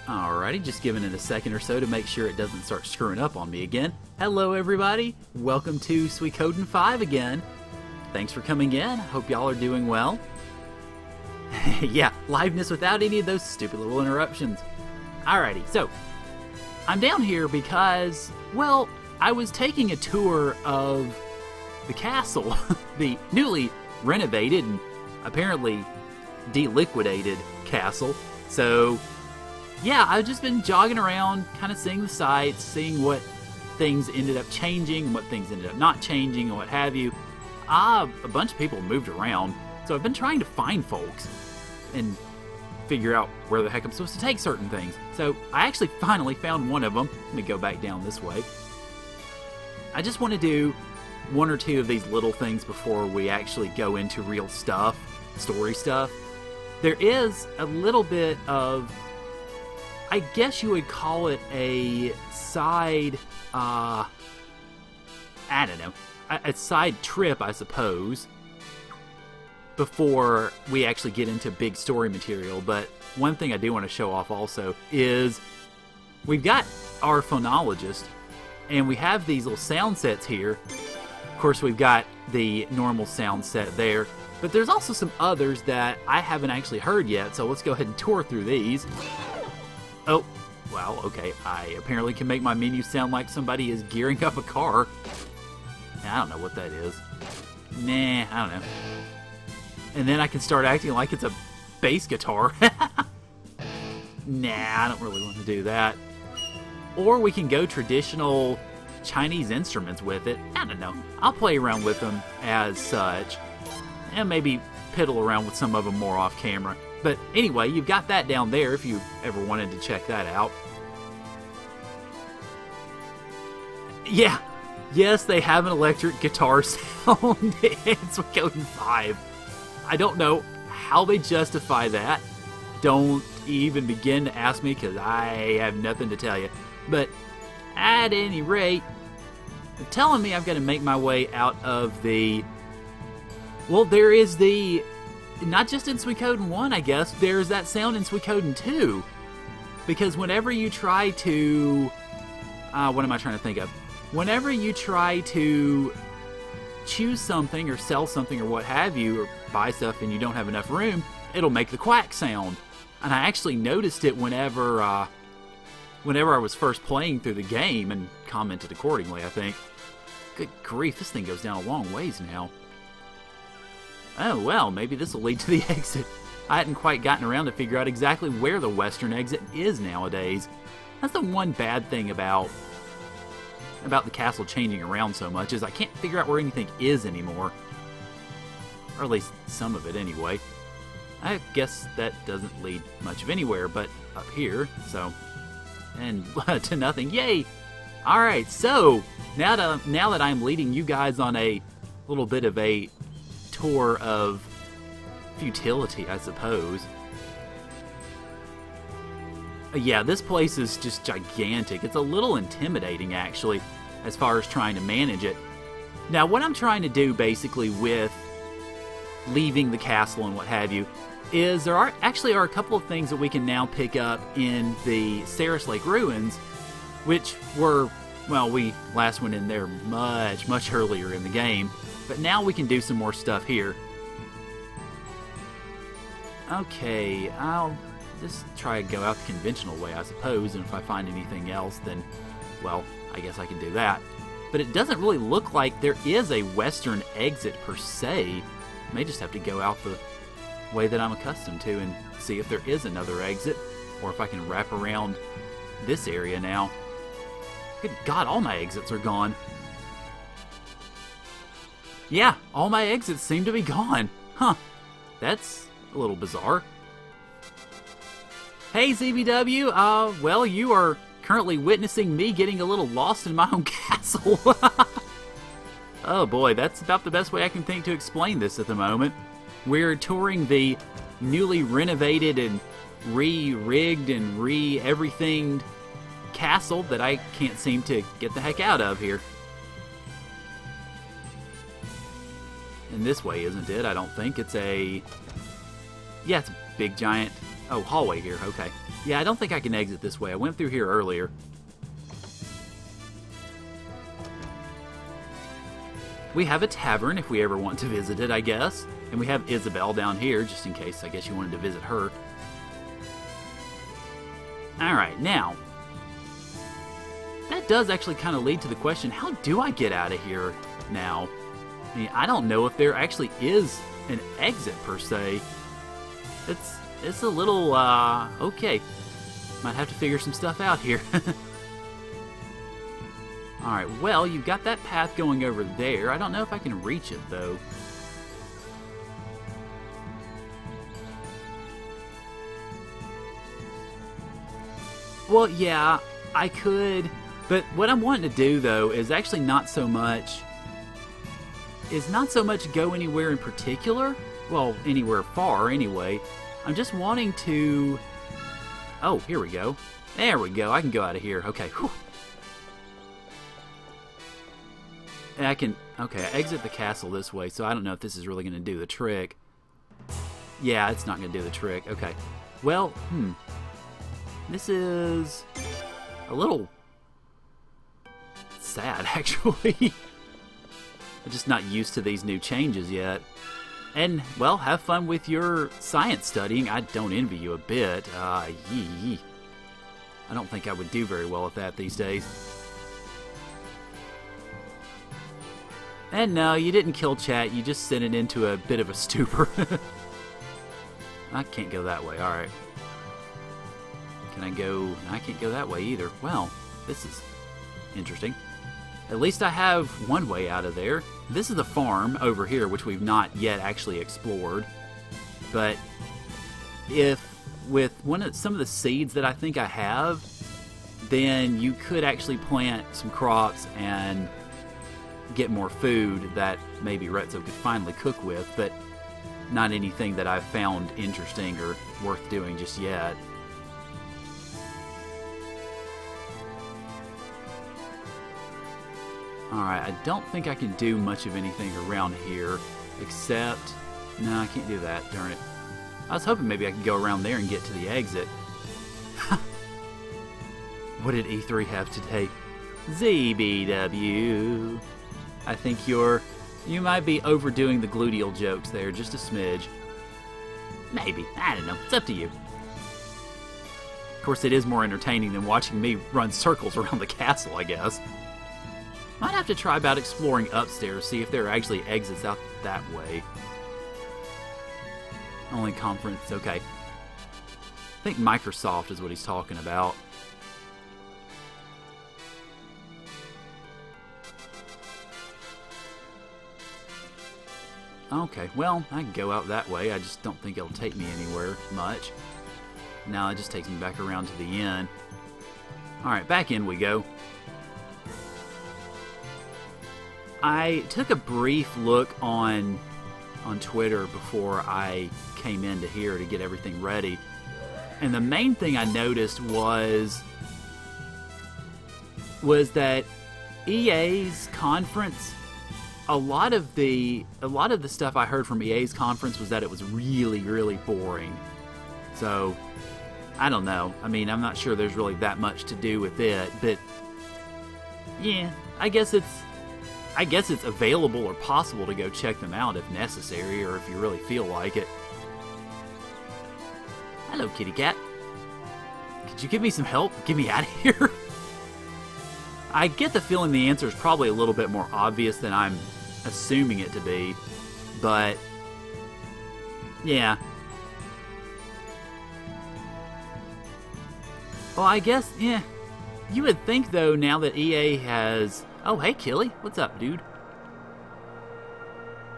Alrighty, just giving it a second or so to make sure it doesn't start screwing up on me again. Hello everybody, welcome to Suikoden 5 again. Thanks for coming in, hope y'all are doing well. Yeah, liveness without any of those stupid little interruptions. Alrighty, so, I'm down here because, well, I was taking a tour of the castle, the newly renovated and apparently deliquidated castle, so yeah, I've just been jogging around, kind of seeing the sights, seeing what things ended up changing, what things ended up not changing, and what have you. A bunch of people moved around, so I've been trying to find folks and figure out where the heck I'm supposed to take certain things. So I actually finally found one of them. Let me go back down this way. I just want to do one or two of these little things before we actually go into real stuff, story stuff. There is a little bit of, I guess you would call it a side, I don't know, a side trip, I suppose, before we actually get into big story material. But one thing I do want to show off also is we've got our phonologist, and we have these little sound sets here. Of course, we've got the normal sound set there, but there's also some others that I haven't actually heard yet, so let's go ahead and tour through these. Oh, wow, okay, I apparently can make my menu sound like somebody is gearing up a car. I don't know what that is. Nah, I don't know. And then I can start acting like it's a bass guitar. Nah, I don't really want to do that. Or we can go traditional Chinese instruments with it. I don't know. I'll play around with them as such. And maybe piddle around with some of them more off camera. But anyway, you've got that down there if you ever wanted to check that out. Yeah, yes, they have an electric guitar sound in Suikoden 5. I don't know how they justify that. Don't even begin to ask me, because I have nothing to tell you. But at any rate, they're telling me I've got to make my way out of the... Well, there is the... Not just in Suikoden 1, I guess, there's that sound in Suikoden 2. Because whenever you try to... what am I trying to think of? Whenever you try to choose something or sell something or what have you, or buy stuff and you don't have enough room, it'll make the quack sound. And I actually noticed it whenever I was first playing through the game, and commented accordingly, I think. Good grief, this thing goes down a long ways now. Oh well, maybe this will lead to the exit. I hadn't quite gotten around to figure out exactly where the western exit is nowadays. That's the one bad thing about the castle changing around so much, is I can't figure out where anything is anymore. Or at least some of it anyway. I guess that doesn't lead much of anywhere but up here, so... And to nothing, yay! Alright, so, now that I'm leading you guys on a little bit of a tour of futility, I suppose. Yeah, this place is just gigantic. It's a little intimidating, actually, as far as trying to manage it. Now, what I'm trying to do, basically, with leaving the castle and what have you, is there are a couple of things that we can now pick up in the Saris Lake ruins, which were, well, we last went in there much, much earlier in the game, but now we can do some more stuff here. Okay, I'll just try to go out the conventional way, I suppose, and if I find anything else, then, well, I guess I can do that. But it doesn't really look like there is a western exit per se. I may just have to go out the way that I'm accustomed to and see if there is another exit, or if I can wrap around this area now. Good God, all my exits are gone. Yeah, all my exits seem to be gone. Huh, that's a little bizarre. Hey ZBW, well, you are currently witnessing me getting a little lost in my own castle. Oh boy, that's about the best way I can think to explain this at the moment. We're touring the newly renovated and re-rigged and re-everythinged castle that I can't seem to get the heck out of here. In this way, isn't it? I don't think. It's a... Yeah, it's a big, giant... Oh, hallway here. Okay. Yeah, I don't think I can exit this way. I went through here earlier. We have a tavern if we ever want to visit it, I guess. And we have Isabel down here, just in case I guess you wanted to visit her. Alright, now, that does actually kind of lead to the question, how do I get out of here now? I mean, I don't know if there actually is an exit, per se. It's a little, okay. Might have to figure some stuff out here. Alright, well, you've got that path going over there. I don't know if I can reach it, though. Well, yeah, I could, but what I'm wanting to do, though, is actually not so much go anywhere in particular. Well, anywhere far, anyway. I'm just wanting to... Oh, here we go. There we go. I can go out of here. Okay, whew. And I can... Okay, I exit the castle this way, so I don't know if this is really going to do the trick. Yeah, it's not going to do the trick. Okay. Well, this is a little sad, actually. I'm just not used to these new changes yet. And, well, have fun with your science studying. I don't envy you a bit. Yee. I don't think I would do very well at that these days. And no, you didn't kill chat. You just sent it into a bit of a stupor. I can't go that way. Alright. Can I go... I can't go that way either. Well, this is interesting. At least I have one way out of there. This is the farm over here, which we've not yet actually explored. But if with some of the seeds that I think I have, then you could actually plant some crops and get more food that maybe Retzo could finally cook with, but not anything that I've found interesting or worth doing just yet. Alright, I don't think I can do much of anything around here, except... No, I can't do that, darn it. I was hoping maybe I could go around there and get to the exit. What did E3 have today? ZBW. I think you might be overdoing the gluteal jokes there, just a smidge. Maybe, I don't know, it's up to you. Of course, it is more entertaining than watching me run circles around the castle, I guess. Might have to try about exploring upstairs, see if there are actually exits out that way. Only conference, okay. I think Microsoft is what he's talking about. Okay, well, I can go out that way. I just don't think it'll take me anywhere much. Now it just takes me back around to the inn. Alright, back in we go. I took a brief look on Twitter before I came into here to get everything ready. And the main thing I noticed was that EA's conference, a lot of the stuff I heard from EA's conference was that it was really, really boring. So, I don't know. I mean, I'm not sure there's really that much to do with it, but yeah, I guess it's available or possible to go check them out if necessary, or if you really feel like it. Hello, kitty cat. Could you give me some help? Get me out of here? I get the feeling the answer is probably a little bit more obvious than I'm assuming it to be, but yeah. Well, I guess, yeah. You would think, though, now that EA has... Oh, hey, Killy. What's up, dude?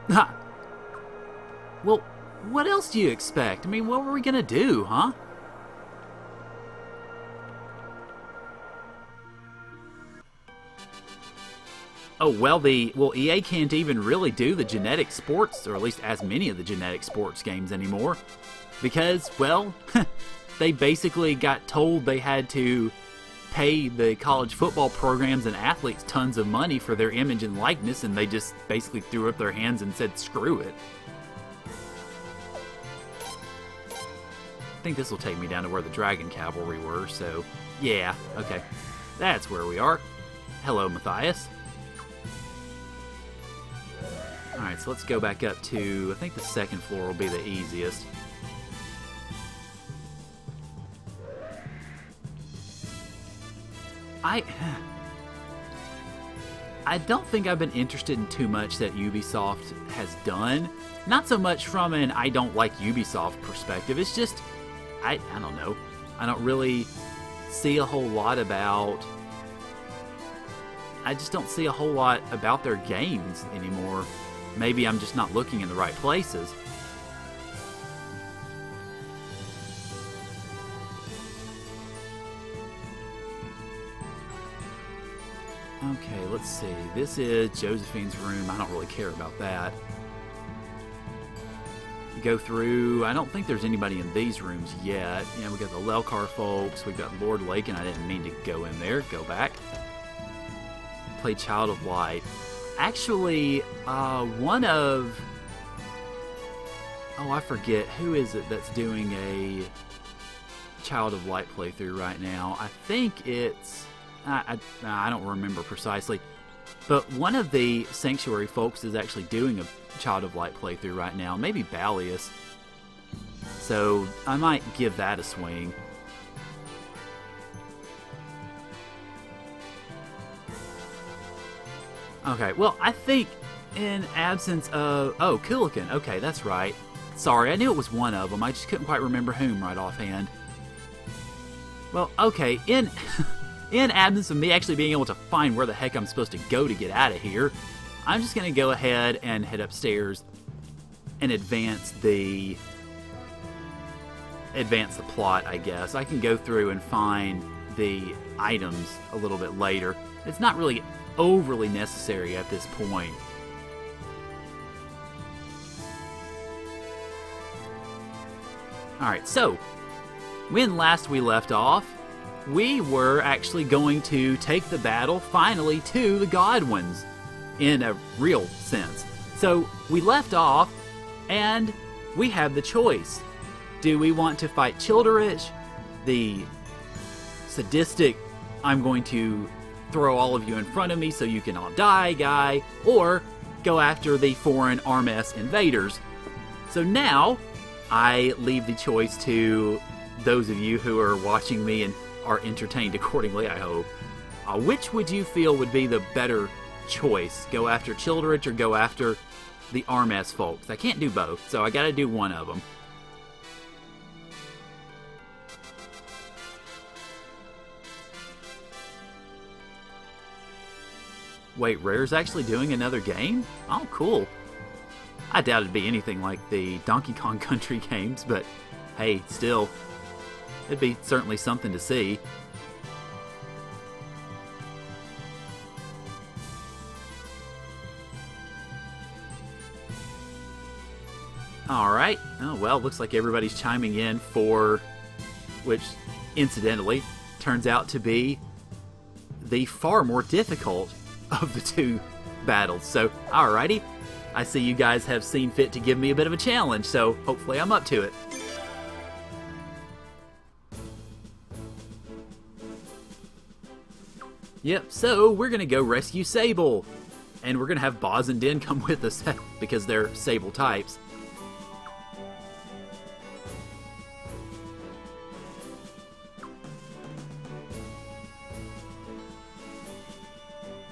Ha! Well, what else do you expect? I mean, what were we gonna do, huh? Oh, well, EA can't even really do the genetic sports, or at least as many of the genetic sports games anymore. Because, well, they basically got told they had to pay the college football programs and athletes tons of money for their image and likeness, and they just basically threw up their hands and said, screw it. I think this will take me down to where the Dragon Cavalry were, so yeah, okay. That's where we are. Hello, Matthias. Alright, so let's go back up to, I think the second floor will be the easiest. I don't think I've been interested in too much that Ubisoft has done. Not so much from an I don't like Ubisoft perspective. It's just, I don't know. I don't really see a whole lot about... I just don't see a whole lot about their games anymore. Maybe I'm just not looking in the right places. Okay, let's see. This is Josephine's room. I don't really care about that. Go through. I don't think there's anybody in these rooms yet. Yeah, we got the Lelkar folks. We got Lord Lake, and I didn't mean to go in there. Go back. Play Child of Light. Actually, one of... Oh, I forget. Who is it that's doing a Child of Light playthrough right now? I think it's... I don't remember precisely. But one of the Sanctuary folks is actually doing a Child of Light playthrough right now. Maybe Ballius. So I might give that a swing. Okay, well, I think in absence of... Oh, Kulikan. Okay, that's right. Sorry, I knew it was one of them. I just couldn't quite remember whom right offhand. Well, okay, in absence of me actually being able to find where the heck I'm supposed to go to get out of here, I'm just going to go ahead and head upstairs and advance the plot, I guess. I can go through and find the items a little bit later. It's not really overly necessary at this point. Alright, so, when last we left off, we were actually going to take the battle, finally, to the Godwins, in a real sense. So, we left off, and we have the choice. Do we want to fight Childerich, the sadistic, I'm going to throw all of you in front of me so you can all die guy, or go after the foreign Armes invaders? So now, I leave the choice to those of you who are watching me and are entertained accordingly, I hope. Which would you feel would be the better choice? Go after Childerich or go after the Armes folks? I can't do both, so I gotta do one of them. Wait, Rare's actually doing another game? Oh, cool. I doubt it'd be anything like the Donkey Kong Country games, but hey, still, it'd be certainly something to see. Alright, oh well, looks like everybody's chiming in for, which incidentally turns out to be the far more difficult of the two battles. So, alrighty, I see you guys have seen fit to give me a bit of a challenge, so hopefully I'm up to it. Yep, so we're gonna go rescue Sable. And we're gonna have Boz and Din come with us because they're Sable types.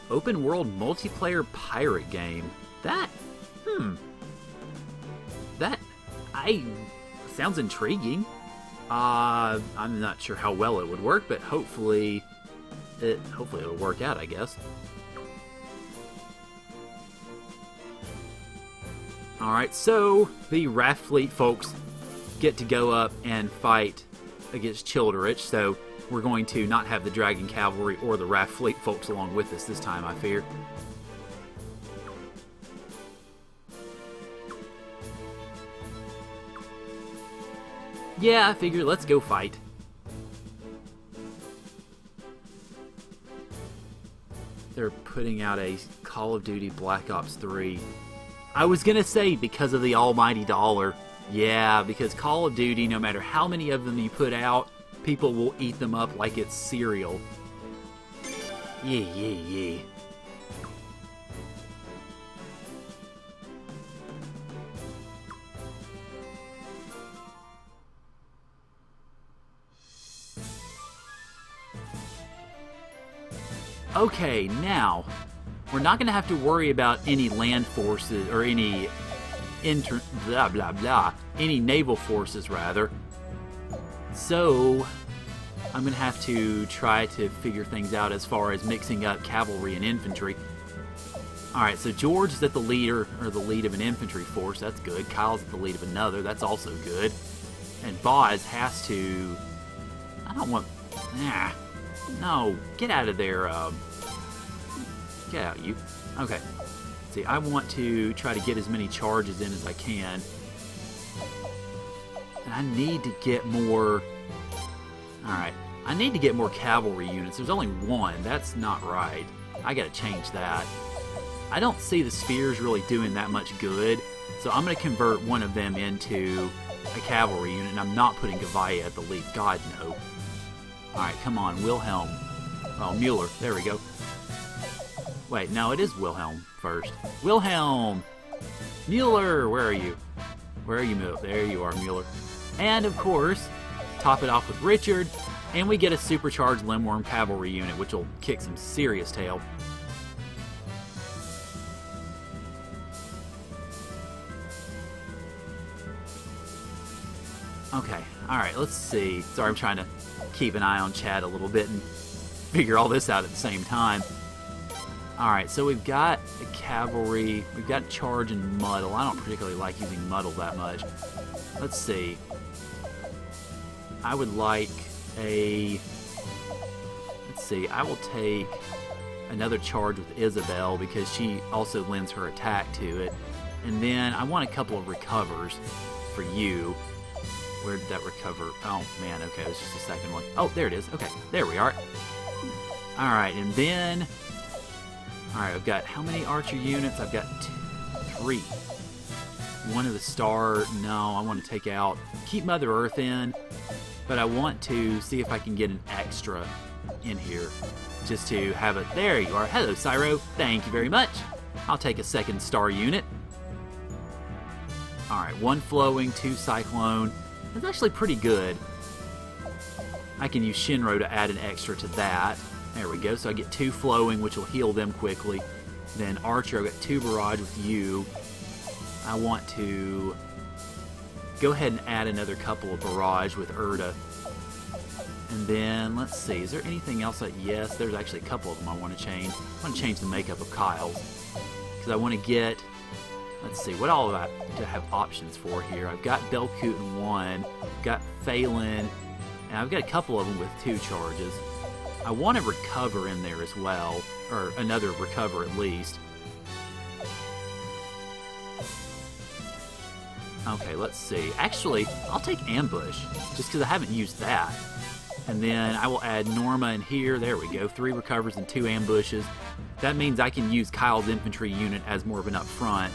Open world multiplayer pirate game. That sounds intriguing. I'm not sure how well it would work, but hopefully it'll work out, I guess. Alright, so the Raft Fleet folks get to go up and fight against Childerich, so we're going to not have the Dragon Cavalry or the Raft Fleet folks along with us this time, I fear. Yeah, I figure let's go fight. They're putting out a Call of Duty Black Ops 3. I was gonna say because of the almighty dollar, Yeah, because Call of Duty, no matter how many of them you put out, people will eat them up like it's cereal. Yeah. Okay, now, we're not going to have to worry about any land forces, or any any naval forces, rather. So, I'm going to have to try to figure things out as far as mixing up cavalry and infantry. Alright, so George is at the lead of an infantry force. That's good. Kyle's at the lead of another. That's also good. And Boz has to... I don't want... No, get out of there. Get out, you. Okay. See, I want to try to get as many charges in as I can. And I need to get more... Alright. I need to get more cavalry units. There's only one. That's not right. I gotta change that. I don't see the spears really doing that much good. So I'm gonna convert one of them into a cavalry unit. And I'm not putting Gavaya at the lead. God, no. Alright, come on. Wilhelm. Oh, Mueller. There we go. Wait, no, it is Wilhelm first. Wilhelm! Mueller! Where are you? Where are you, Mueller? There you are, Mueller. And, of course, top it off with Richard, and we get a supercharged Limworm cavalry unit, which will kick some serious tail. Okay, alright, let's see. Sorry, I'm trying to keep an eye on chat a little bit and figure all this out at the same time. Alright, so we've got the cavalry, we've got charge and muddle. I don't particularly like using muddle that much. Let's see. I would like a... Let's see, I will take another charge with Isabel because she also lends her attack to it. And then I want a couple of recovers for you. Where did that recover? Oh, man, okay, it was just the second one. Oh, there it is. Okay, there we are. Alright, and then... Alright, I've got how many archer units? I've got 3. One of the star... No, I want to take out... Keep Mother Earth in, but I want to see if I can get an extra in here. Just to have it... There you are. Hello, Cyro. Thank you very much. I'll take a second star unit. Alright, 1 flowing, 2 cyclone. That's actually pretty good. I can use Shinro to add an extra to that. There we go. So I get 2 flowing, which will heal them quickly. Then Archer, I've got 2 barrage with you. I want to go ahead and add another couple of barrage with Erda. And then, let's see, is there anything else? Yes, there's actually a couple of them I want to change. I want to change the makeup of Kyle's. Because I want to get... Let's see, what all do I have options for here? I've got Belkut in 1, got Phelan, and I've got a couple of them with 2 charges. I want to recover in there as well, or another recover at least. Okay, let's see. Actually, I'll take Ambush, just because I haven't used that. And then I will add Norma in here. There we go, 3 recovers and 2 ambushes. That means I can use Kyle's infantry unit as more of an up front.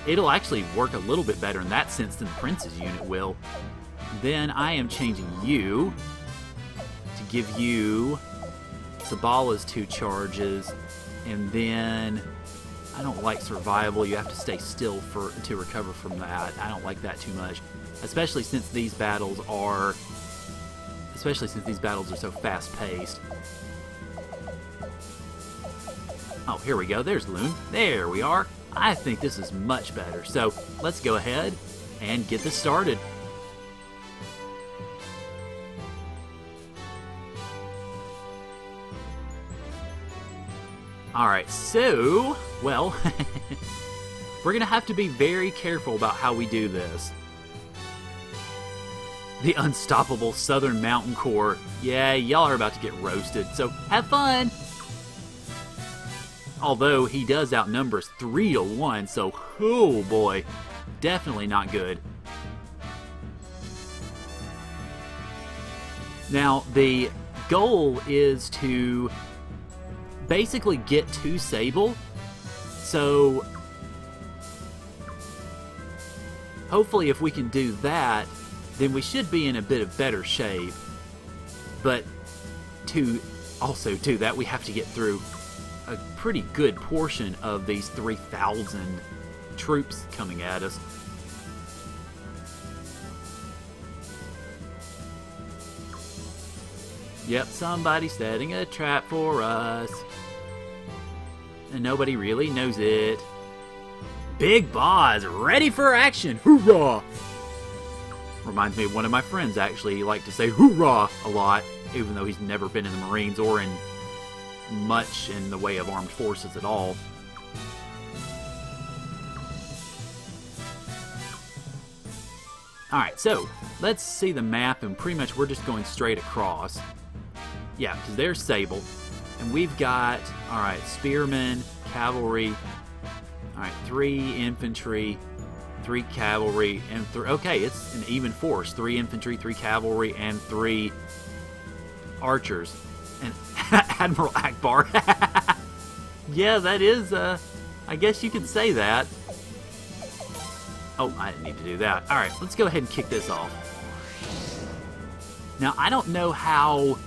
It'll actually work a little bit better in that sense than the Prince's unit will. Then I am changing you to give you Sabala's 2 charges, and then I don't like survival. You have to stay still to recover from that. I don't like that too much, especially since these battles are so fast-paced. Oh, here we go. There's Loon. There we are. I think this is much better. So let's go ahead and get this started. Alright, so, well, we're going to have to be very careful about how we do this. The unstoppable Southern Mountain Corps. Yeah, y'all are about to get roasted, so have fun! Although he does outnumber us 3-1, so, oh boy, definitely not good. Now, the goal is to basically get to Sable, so hopefully if we can do that, then we should be in a bit of better shape. But to also do that, we have to get through a pretty good portion of these 3,000 troops coming at us. Yep, somebody's setting a trap for us. And nobody really knows it. Big Boss, ready for action! Hoorah! Reminds me of one of my friends, actually. He liked to say hoorah a lot, even though he's never been in the Marines or in much in the way of armed forces at all. Alright, so let's see the map, and pretty much we're just going straight across. Yeah, because there's Sable. And we've got, alright, Spearmen, Cavalry, alright, 3 Infantry, 3 Cavalry, and okay, it's an even force. 3 Infantry, 3 Cavalry, and 3 Archers. And Admiral Akbar. Yeah, that is, I guess you could say that. Oh, I didn't need to do that. Alright, let's go ahead and kick this off. Now, I don't know how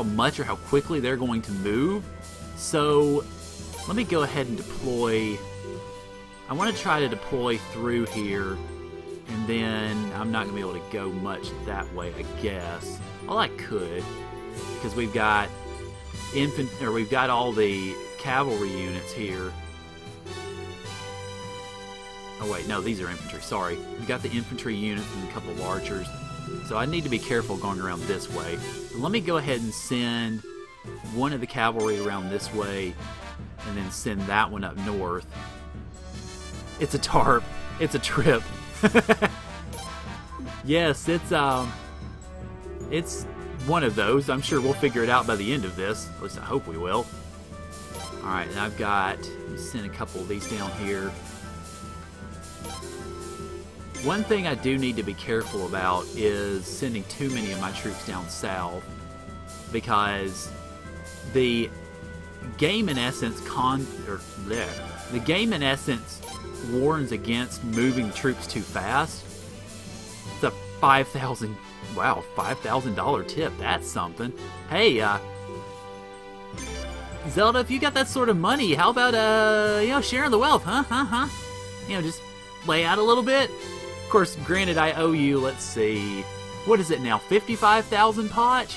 much or how quickly they're going to move, so let me go ahead and deploy. I want to try to deploy through here, and then I'm not going to be able to go much that way, I guess. Well, I could, because we've got we've got all the cavalry units here. Oh wait, no, these are infantry, sorry. We've got the infantry units and a couple of archers. So I need to be careful going around this way. So let me go ahead and send one of the cavalry around this way, and then send that one up north. It's a tarp. It's a trip. Yes, it's one of those. I'm sure we'll figure it out by the end of this. At least I hope we will. Alright, and I've got, let me send a couple of these down here. One thing I do need to be careful about is sending too many of my troops down south, because the game in essence the game in essence warns against moving troops too fast. It's a $5,000 tip. That's something. Hey, Zelda, if you got that sort of money, how about sharing the wealth, huh? Just lay out a little bit. Of course, granted, I owe you, let's see, what is it now, 55,000 Poch?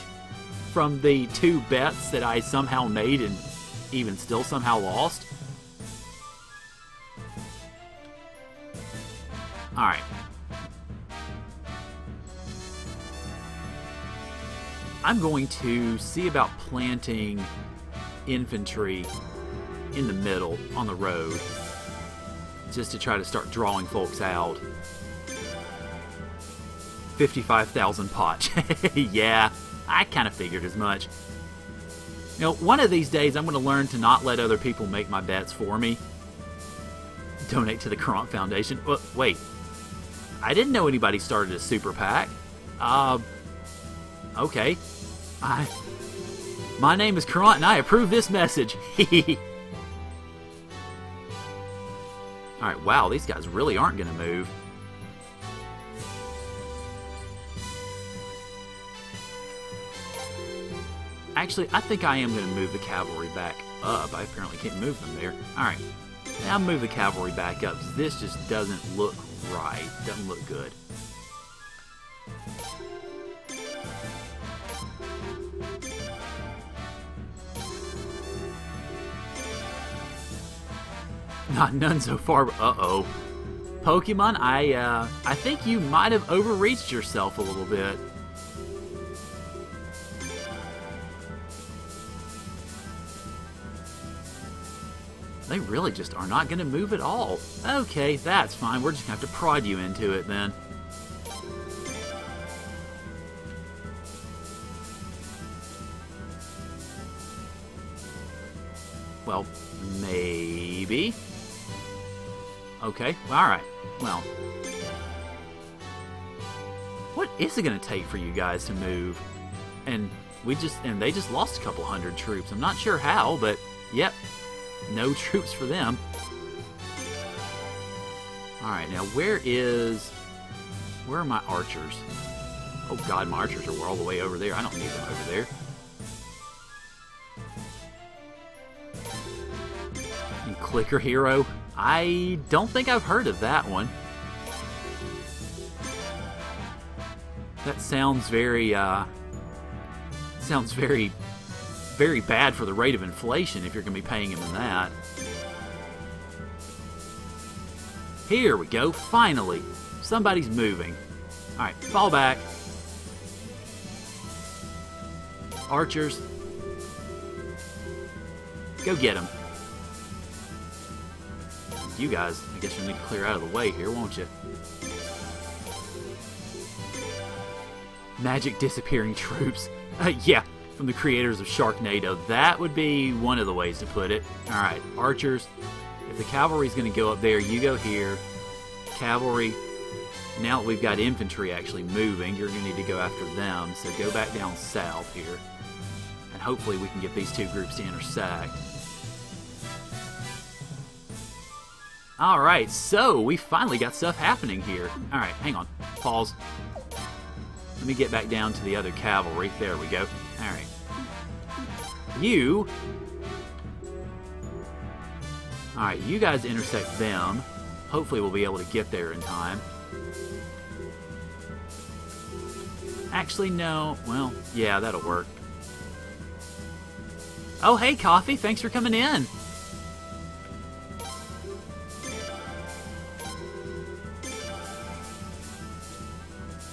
From the 2 bets that I somehow made and even still somehow lost. Alright. I'm going to see about planting infantry in the middle on the road, just to try to start drawing folks out. 55,000 Poch. Yeah, I kind of figured as much. One of these days I'm going to learn to not let other people make my bets for me. Donate to the Caront Foundation. Wait, I didn't know anybody started a super PAC. Okay. My name is Caront and I approve this message. Alright, wow, these guys really aren't going to move. Actually, I think I am going to move the cavalry back up. I apparently can't move them there. Alright, now I'll move the cavalry back up, because this just doesn't look right. Doesn't look good. None so far. Uh-oh. Pokemon, I think you might have overreached yourself a little bit. They really just are not going to move at all. Okay, that's fine. We're just going to have to prod you into it then. Well, maybe. Okay, alright. Well, what is it going to take for you guys to move? And they just lost a couple hundred troops. I'm not sure how, but yep. No troops for them. Alright, now where is Where are my archers? Oh god, my archers are all the way over there. I don't need them over there. And Clicker Hero? I don't think I've heard of that one. That sounds very very bad for the rate of inflation if you're going to be paying him in that. Here we go, finally. Somebody's moving. Alright, fall back. Archers. Go get him. You guys, I guess you need to clear out of the way here, won't you? Magic disappearing troops. Yeah, from the creators of Sharknado. That would be one of the ways to put it. Alright, archers. If the cavalry's going to go up there, you go here. Cavalry. Now that we've got infantry actually moving, you're going to need to go after them. So go back down south here. And hopefully we can get these two groups to intersect. Alright, so we finally got stuff happening here. Alright, hang on. Pause. Let me get back down to the other cavalry. There we go. Alright. You... Alright, you guys intersect them. Hopefully we'll be able to get there in time. Actually, no. Well, yeah, that'll work. Oh, hey, Coffee. Thanks for coming in.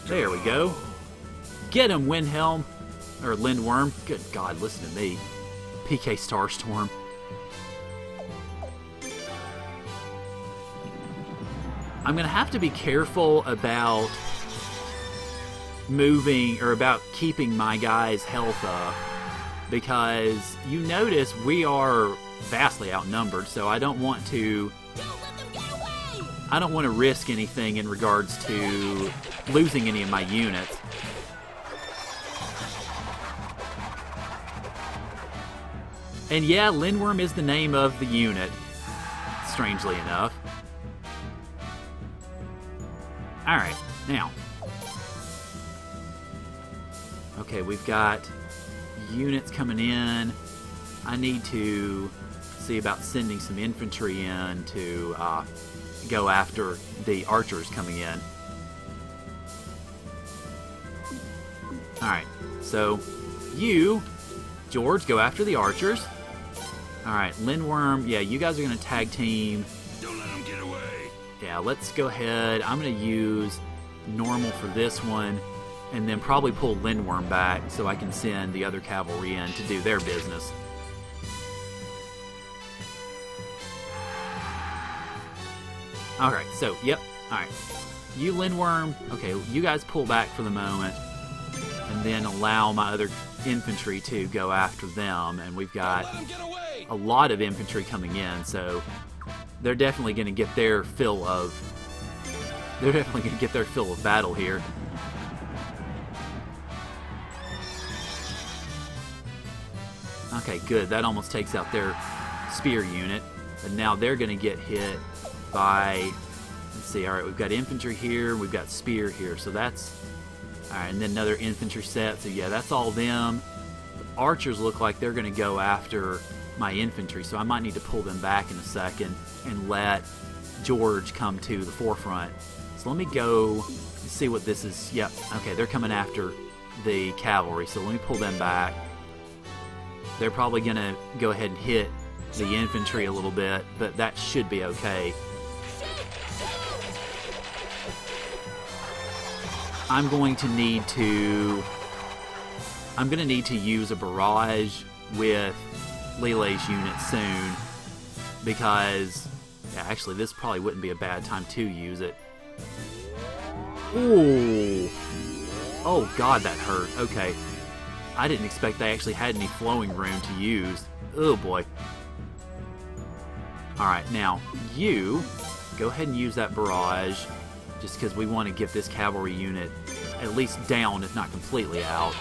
There we go. Get him, Windhelm. Or Lindworm. Good God, listen to me. PK Starstorm. I'm going to have to be careful about moving, or about keeping my guys' health up. Because you notice we are vastly outnumbered, so I don't want to... I don't want to risk anything in regards to losing any of my units. And yeah, Lindworm is the name of the unit, strangely enough. Alright, now. Okay, we've got units coming in. I need to see about sending some infantry in to go after the archers coming in. Alright, so you, George, go after the archers. Alright, Lindworm, yeah, you guys are going to tag team. Don't let them get away. Yeah, let's go ahead. I'm going to use normal for this one, and then probably pull Lindworm back so I can send the other cavalry in to do their business. Alright, so, yep, alright. You, Lindworm, okay, you guys pull back for the moment, and then allow my other infantry to go after them, and we've got a lot of infantry coming in, so they're definitely going to get their fill of battle here. Okay, good. That almost takes out their spear unit, and now they're going to get hit by, let's see, alright, we've got infantry here, we've got spear here, so that's, alright, and then another infantry set, so yeah, that's all them. The archers look like they're going to go after my infantry, so I might need to pull them back in a second and let George come to the forefront. So let me go and see what this is. Yep, okay, they're coming after the cavalry, so let me pull them back. They're probably going to go ahead and hit the infantry a little bit, but that should be okay. I'm going to need to use a barrage with Lele's unit soon, because yeah, actually this probably wouldn't be a bad time to use it. Ooh. Oh god, that hurt. Okay. I didn't expect they actually had any flowing room to use. Oh boy. Alright, now you go ahead and use that barrage, just because we want to get this cavalry unit at least down, if not completely out.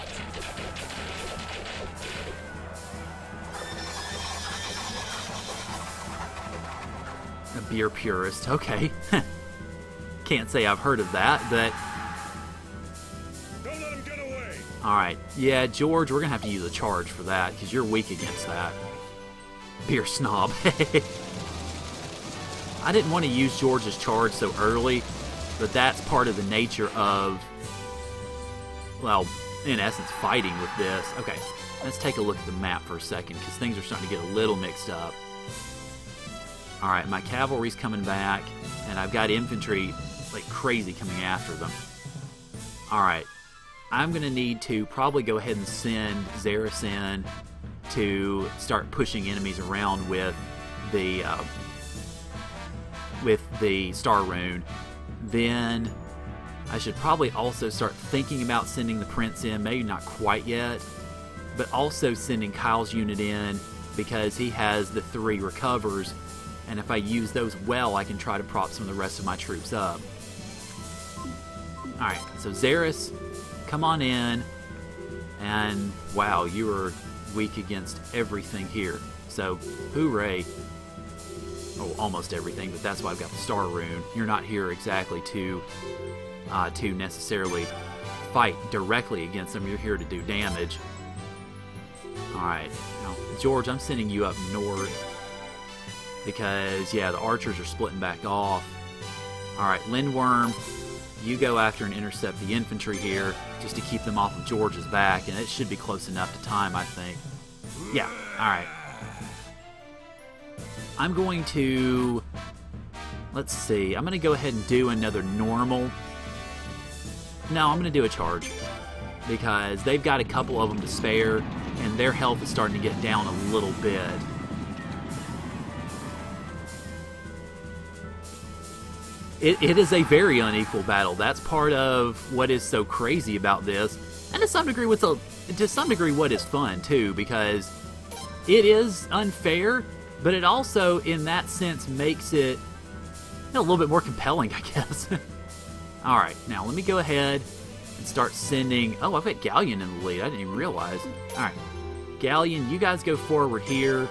A beer purist, okay. Can't say I've heard of that, but Alright, yeah, George, we're gonna have to use a charge for that, because you're weak against that. Beer snob. I didn't want to use George's charge so early, but that's part of the nature of, well, in essence, fighting with this. Okay, let's take a look at the map for a second, because things are starting to get a little mixed up. Alright, my cavalry's coming back, and I've got infantry like crazy coming after them. Alright, I'm going to need to probably go ahead and send Xeris in to start pushing enemies around with the Star Rune. Then I should probably also start thinking about sending the Prince in, maybe not quite yet, but also sending Kyle's unit in because he has the 3 recovers, and if I use those well, I can try to prop some of the rest of my troops up. Alright, so Xeris, come on in, and wow, you are weak against everything here. So, hooray. Oh, almost everything, but that's why I've got the Star Rune. You're not here exactly to necessarily fight directly against them. You're here to do damage. Alright, now, George, I'm sending you up north because, yeah, the archers are splitting back off. Alright, Lindworm, you go after and intercept the infantry here just to keep them off of George's back, and it should be close enough to time, I think. Yeah, alright. I'm going to, let's see, I'm going to go ahead and do another normal. No, I'm going to do a charge because they've got a couple of them to spare, and their health is starting to get down a little bit. It is a very unequal battle. That's part of what is so crazy about this, and to some degree what is fun too, because it is unfair, but it also, in that sense, makes it a little bit more compelling, I guess. Alright, now let me go ahead and start sending... Oh, I've got Galleon in the lead. I didn't even realize. Alright, Galleon, you guys go forward here.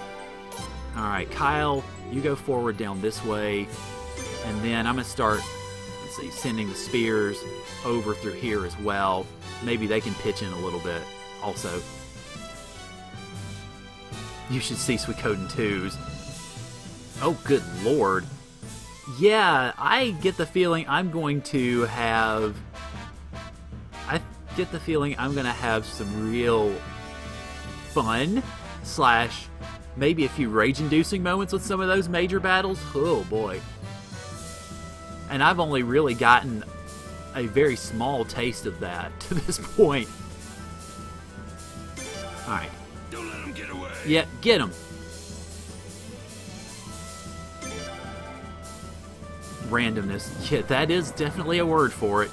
Alright, Kyle, you go forward down this way. And then I'm going to start, let's see, sending the spears over through here as well. Maybe they can pitch in a little bit also. You should see Suikoden 2s. Oh, good lord. Yeah, I get the feeling I'm going to have... some real fun, slash maybe a few rage-inducing moments with some of those major battles. Oh, boy. And I've only really gotten a very small taste of that to this point. Alright. Don't let him get away. Yeah, get him. Randomness. Yeah, that is definitely a word for it.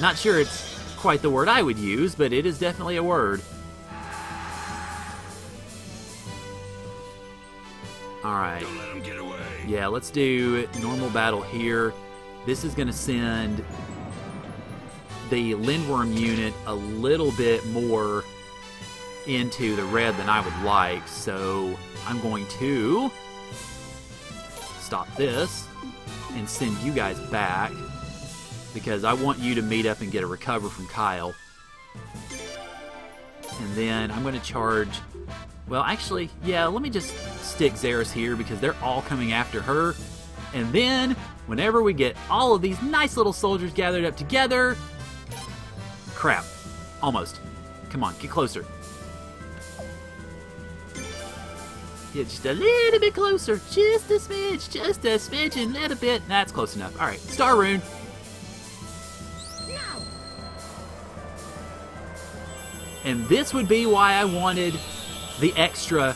Not sure it's quite the word I would use, but it is definitely a word. Alright. Don't let him get away. Yeah, let's do normal battle here. This is going to send the Lindworm unit a little bit more into the red than I would like, so I'm going to stop this and send you guys back because I want you to meet up and get a recover from Kyle. And then I'm going to charge... Well, actually, yeah, let me just stick Xeris here because they're all coming after her. And then, whenever we get all of these nice little soldiers gathered up together... Crap. Almost. Come on, get closer. Get just a little bit closer. Just a smidge, and a little bit. That's close enough. Alright, Star Rune. No. And this would be why I wanted the extra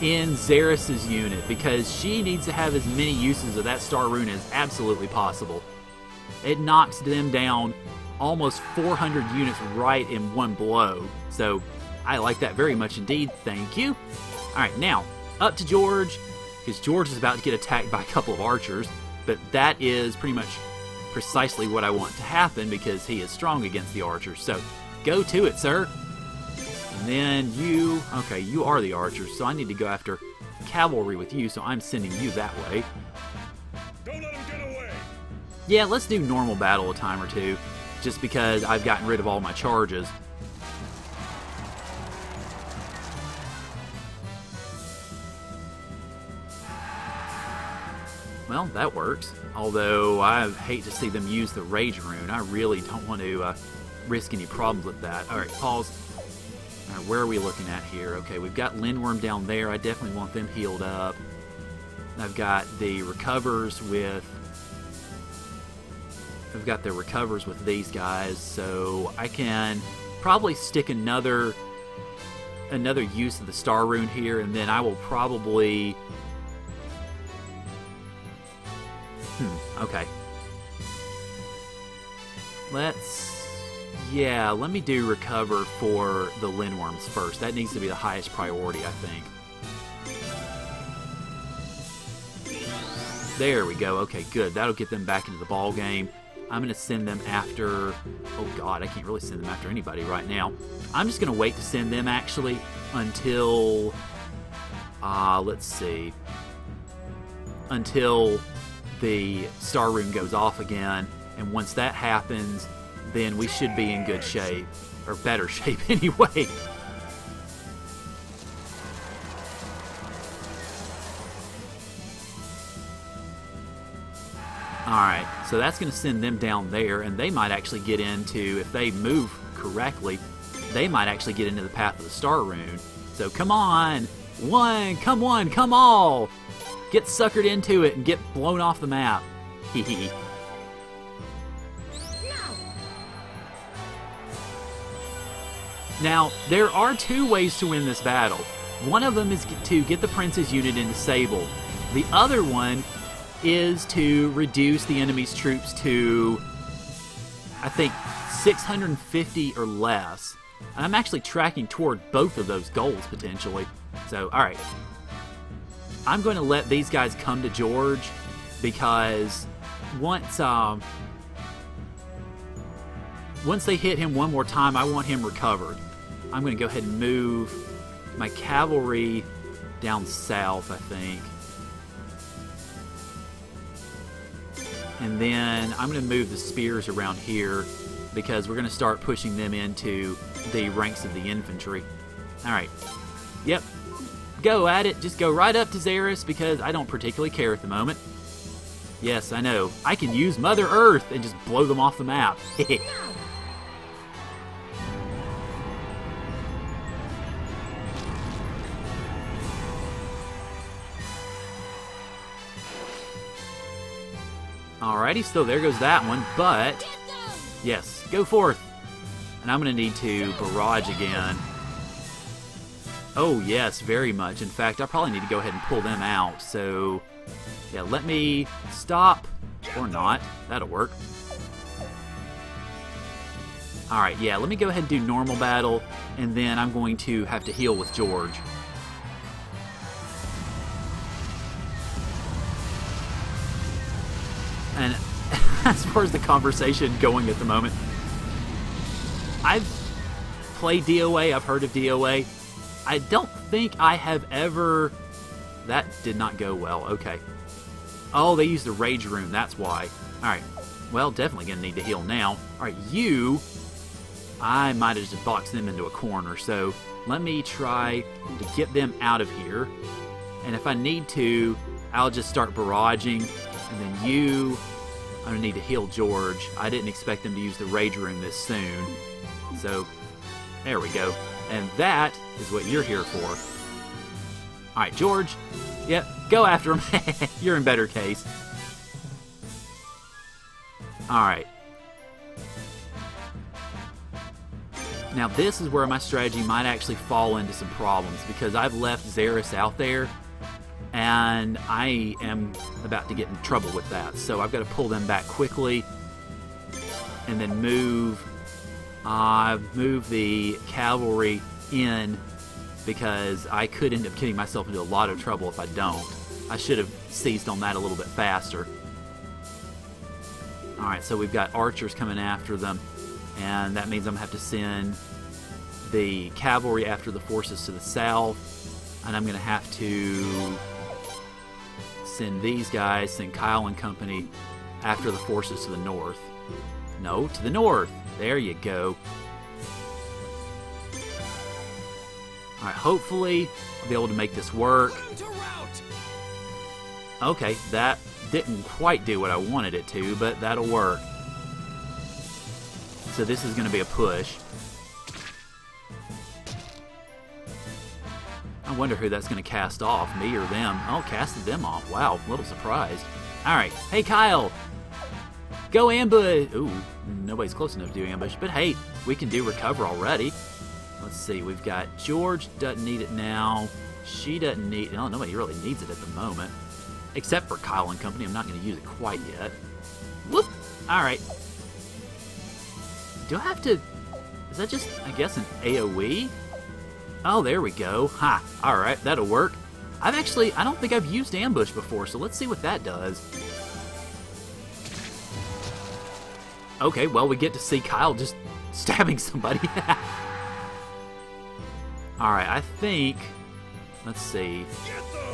in Xeris' unit, because she needs to have as many uses of that Star Rune as absolutely possible. It knocks them down almost 400 units right in one blow. So I like that very much indeed. Thank you. Alright, now up to George, because George is about to get attacked by a couple of archers, but that is pretty much precisely what I want to happen because he is strong against the archers. So go to it, sir. And then you... Okay, you are the archers, so I need to go after cavalry with you, so I'm sending you that way. Don't let him get away. Yeah, let's do normal battle a time or two, just because I've gotten rid of all my charges. Well, that works. Although I hate to see them use the Rage Rune. I really don't want to risk any problems with that. Alright, pause. Alright, where are we looking at here? Okay, we've got Lindworm down there. I definitely want them healed up. I've got the recovers with... I've got the recovers with these guys, so I can probably stick another use of the Star Rune here, and then I will probably... okay. Let me do recover for the Lindworms first. That needs to be the highest priority, I think. There we go. Okay, good. That'll get them back into the ball game. I'm going to send them after... Oh, God, I can't really send them after anybody right now. I'm just going to wait to send them, actually, until... let's see. Until the Star Rune goes off again. And once that happens, then we should be in good shape. Or better shape, anyway. Alright, so that's going to send them down there, and they might actually get into, if they move correctly, they might actually get into the path of the Star Rune. So come on! Come all! Get suckered into it and get blown off the map. Hehe. Now, there are two ways to win this battle. One of them is to get the Prince's unit into Sable. The other one is to reduce the enemy's troops to, I think, 650 or less. And I'm actually tracking toward both of those goals, potentially. So, alright. I'm going to let these guys come to George, because once they hit him one more time, I want him recovered. I'm going to go ahead and move my cavalry down south, I think. And then I'm going to move the spears around here, because we're going to start pushing them into the ranks of the infantry. Alright. Yep. Go at it. Just go right up to Xeris, because I don't particularly care at the moment. Yes, I know. I can use Mother Earth and just blow them off the map. Alrighty, so there goes that one, but yes, go forth. And I'm going to need to barrage again. Oh yes, very much. In fact, I probably need to go ahead and pull them out. So, yeah, let me stop, or not. That'll work. Alright, yeah, let me go ahead and do normal battle, and then I'm going to have to heal with George. And as far as the conversation going at the moment, I've played DOA, I've heard of DOA. I don't think I have ever... That did not go well, okay. Oh, they used the Rage Rune, that's why. Alright, well, definitely going to need to heal now. Alright, you... I might have just boxed them into a corner, so let me try to get them out of here. And if I need to, I'll just start barraging. And then you, I'm going to need to heal George. I didn't expect them to use the Rage Rune this soon. So, there we go. And that is what you're here for. Alright, George. Yep, go after him. You're in better case. Alright. Now this is where my strategy might actually fall into some problems, because I've left Xeris out there, and I am about to get in trouble with that. So I've got to pull them back quickly, and then move the cavalry in, because I could end up getting myself into a lot of trouble if I don't. I should have seized on that a little bit faster. Alright, so we've got archers coming after them, and that means I'm going to have to send the cavalry after the forces to the south, and I'm going to have to send these guys, send Kyle and company after the forces to the north. No, to the north. There you go. Alright, hopefully I'll be able to make this work. Okay, that Didn't quite do what I wanted it to, but that'll work. So this is going to be a push. I wonder who that's going to cast off, me or them. Oh, casted them off. Wow, a little surprised. Alright, hey Kyle! Go ambush! Ooh, nobody's close enough to do ambush, but hey, we can do recover already. Let's see, we've got George doesn't need it now. She doesn't need it. Oh, nobody really needs it at the moment. Except for Kyle and company. I'm not going to use it quite yet. Whoop! Alright. Do I have to... Is that just, I guess, an AoE? Oh, there we go. Ha! Alright, that'll work. I don't think I've used ambush before, so let's see what that does. Okay, well, we get to see Kyle just stabbing somebody. Alright, I think... Let's see.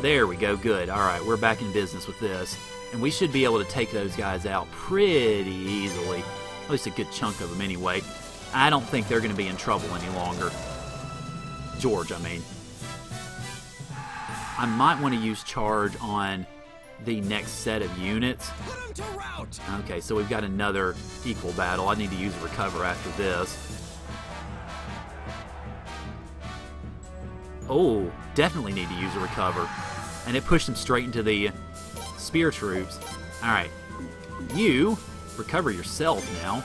There we go, good. Alright, we're back in business with this. And we should be able to take those guys out pretty easily. At least a good chunk of them anyway. I don't think they're going to be in trouble any longer. George, I mean. I might want to use charge on the next set of units. Okay, so we've got another equal battle. I need to use a recover after this. Oh, definitely need to use a recover. And it pushed him straight into the spear troops. Alright. You recover yourself now.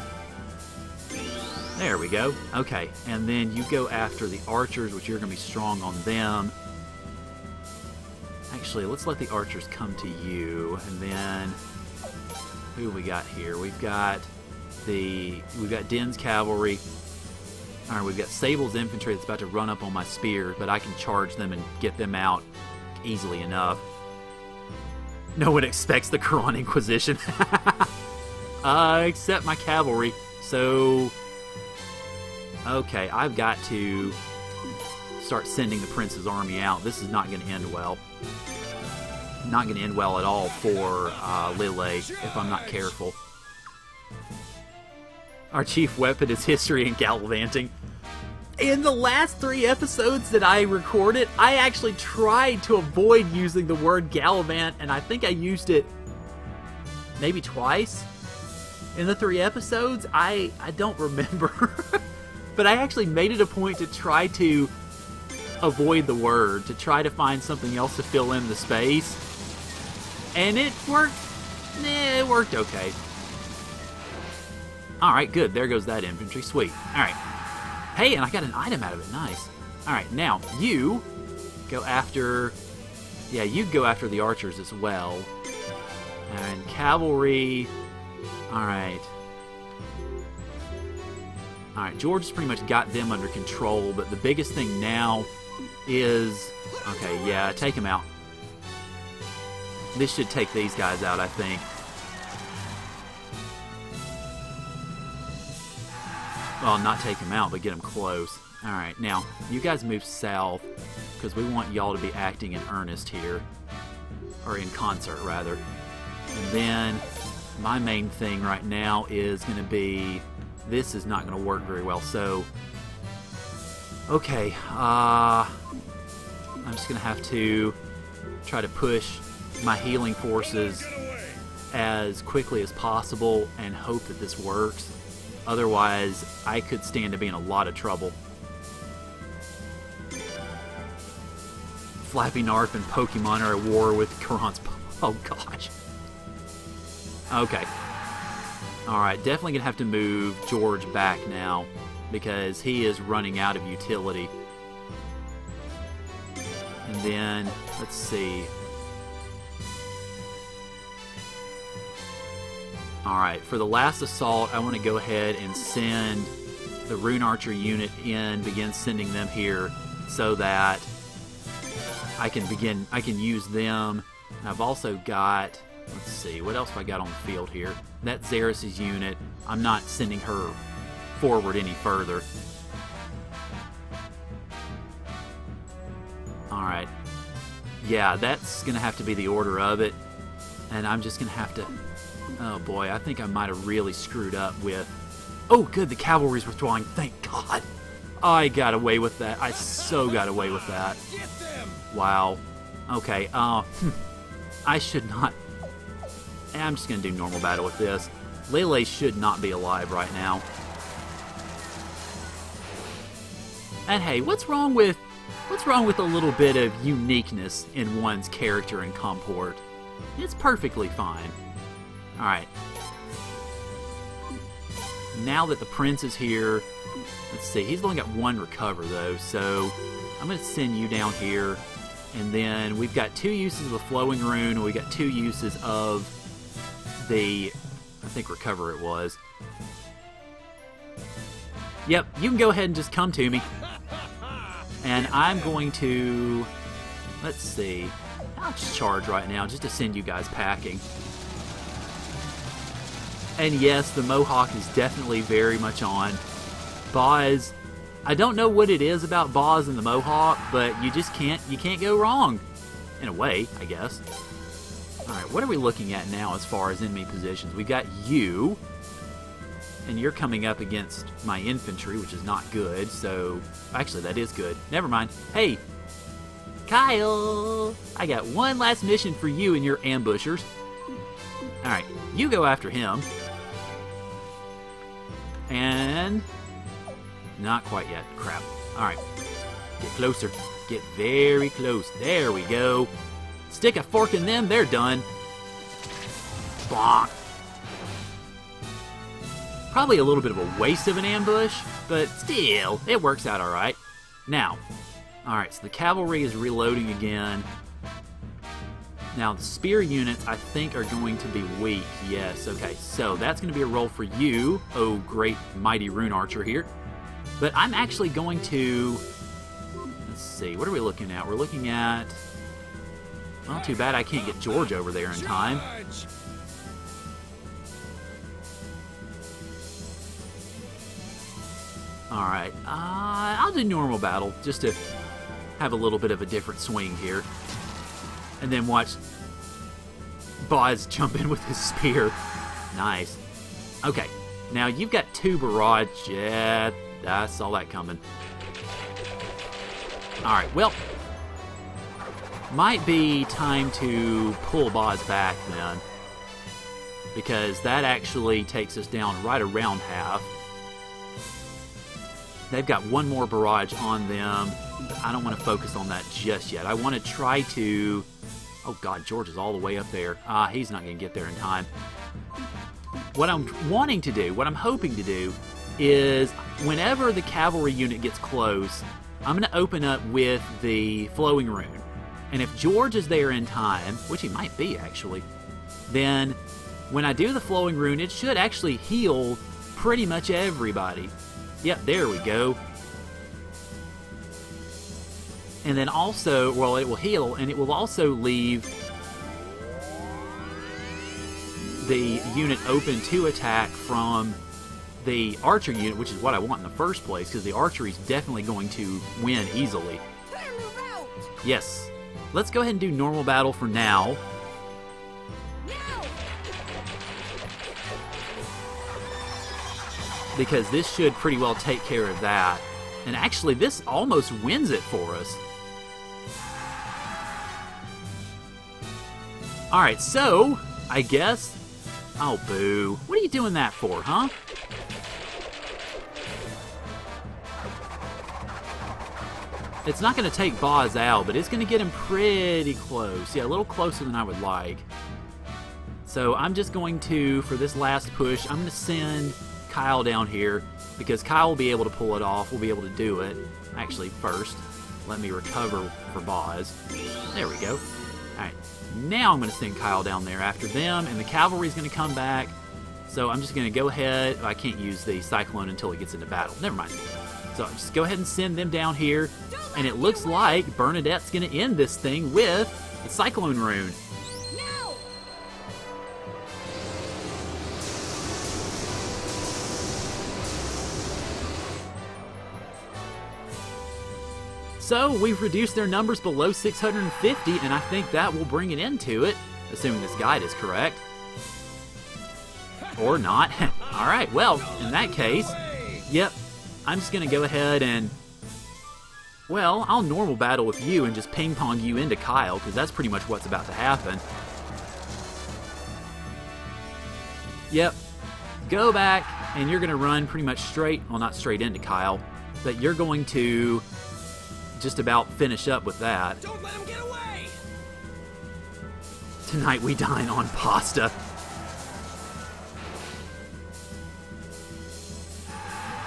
There we go. Okay, and then you go after the archers, which you're going to be strong on them. Actually, let's let the archers come to you. And then, who we got here? We've got Den's cavalry. Alright, we've got Sable's infantry that's about to run up on my spears, but I can charge them and get them out easily enough. No one expects the Caront Inquisition. Except my cavalry. So, okay, I've got to start sending the Prince's army out. This is not going to end well. Not going to end well at all for Lille if I'm not careful. Our chief weapon is history and gallivanting. In the last 3 episodes that I recorded, I actually tried to avoid using the word gallivant, and I think I used it maybe twice in the 3 episodes. I don't remember. But I actually made it a point to try to avoid the word, to try to find something else to fill in the space. And it worked. It worked okay. Alright, good. There goes that infantry. Sweet. Alright. Hey, and I got an item out of it. Nice. Alright, now, you go after... Yeah, you go after the archers as well. And cavalry... Alright. Alright, George has pretty much got them under control, but the biggest thing now is... Okay, yeah, take them out. This should take these guys out, I think. Well, not take them out, but get them close. Alright, now, you guys move south, because we want y'all to be acting in earnest here. Or in concert, rather. And then, my main thing right now is going to be... This is not going to work very well, so... Okay, I'm just going to have to try to push my healing forces as quickly as possible and hope that this works. Otherwise, I could stand to be in a lot of trouble. Flappy Narf and Pokemon are at war with Caront's... Oh, gosh. Okay. Alright, definitely going to have to move George back now, because he is running out of utility. And then, let's see... Alright, for the last assault, I want to go ahead and send the Rune Archer unit in, begin sending them here, so that I can use them. And I've also got, let's see, what else have I got on the field here? That's Xeris' unit. I'm not sending her forward any further. Alright. Yeah, that's going to have to be the order of it. And I'm just going to have to... Oh boy, I think I might have really screwed up with... Oh good, the cavalry's withdrawing, thank God. I got away with that. I so got away with that. Wow. Okay, I should not... And I'm just going to do normal battle with this. Lele should not be alive right now. And hey, what's wrong with a little bit of uniqueness in one's character and comport? It's perfectly fine. Alright. Now that the prince is here, let's see, he's only got one recover though, so I'm going to send you down here. And then we've got 2 uses of the flowing rune, and we got 2 uses of the, I think recover it was. Yep, you can go ahead and just come to me. And I'm going to, let's see, I'll just charge right now just to send you guys packing. And yes, the Mohawk is definitely very much on. Boz, I don't know what it is about Boz and the Mohawk, but you can't go wrong. In a way, I guess. Alright, what are we looking at now as far as enemy positions? We got you, and you're coming up against my infantry, which is not good, so... Actually, that is good. Never mind. Hey, Kyle! I got one last mission for you and your ambushers. Alright, you go after him. And... Not quite yet. Crap. Alright. Get closer. Get very close. There we go. Stick a fork in them, they're done. Bonk. Probably a little bit of a waste of an ambush, but still, it works out alright. Now, alright, so the cavalry is reloading again. Now, the spear units, I think, are going to be weak. Yes, okay, so that's going to be a roll for you, oh great mighty rune archer here. But I'm actually going to... Let's see, what are we looking at? We're looking at... Well, too bad I can't get George over there in time. Alright, I'll do normal battle, just to have a little bit of a different swing here. And then watch Boz jump in with his spear. Nice. Okay, now you've got 2 barrage. Yeah, I saw that coming. Alright, well, might be time to pull Boz back then, because that actually takes us down right around half. They've got 1 more barrage on them, but I don't want to focus on that just yet. I want to try to... Oh god, George is all the way up there. He's not going to get there in time. What I'm wanting to do, what I'm hoping to do, is whenever the cavalry unit gets close, I'm going to open up with the flowing rune. And if George is there in time, which he might be actually, then when I do the flowing rune, it should actually heal pretty much everybody. Yep, there we go. And then also, well, it will heal, and it will also leave the unit open to attack from the archer unit, which is what I want in the first place, because the archery is definitely going to win easily. Yes. Let's go ahead and do normal battle for now. Because this should pretty well take care of that. And actually, this almost wins it for us. Alright, so, I guess... Oh, boo. What are you doing that for, huh? It's not going to take Boz out, but it's going to get him pretty close. Yeah, a little closer than I would like. So I'm just going to, for this last push, I'm going to send Kyle down here, because Kyle will be able to pull it off. We'll be able to do it. Actually, first, let me recover for Boz. There we go. Alright, now I'm going to send Kyle down there after them, and the cavalry's going to come back. So I'm just going to go ahead. I can't use the Cyclone until it gets into battle. Never mind. So just go ahead and send them down here. And it looks like Bernadette's going to end this thing with the Cyclone Rune. No! So we've reduced their numbers below 650, and I think that will bring an end to it, assuming this guide is correct. Or not. Alright, well, in that case, yep, I'm just going to go ahead and... Well, I'll normal battle with you and just ping-pong you into Kyle, because that's pretty much what's about to happen. Yep. Go back, and you're going to run pretty much straight, well, not straight into Kyle, but you're going to just about finish up with that. Don't let him get away! Tonight we dine on pasta.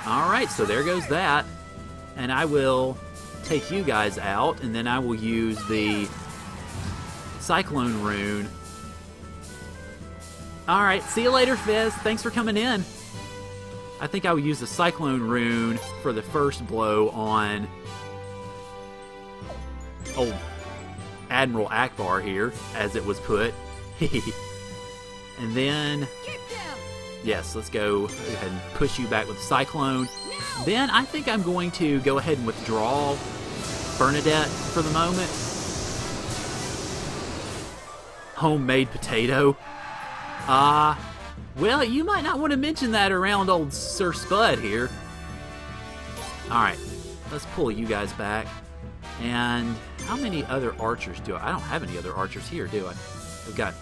Alright, so there goes that. And I will take you guys out, and then I will use the Cyclone Rune. Alright, see you later, Fizz. Thanks for coming in. I think I will use the Cyclone Rune for the first blow on old Admiral Akbar here, as it was put. And then, yes, let's go ahead and push you back with Cyclone. No! Then I think I'm going to go ahead and withdraw Bernadette for the moment. Homemade potato. Well, you might not want to mention that around old Sir Spud here. Alright, let's pull you guys back. And how many other archers do I don't have any other archers here, do I? I've got...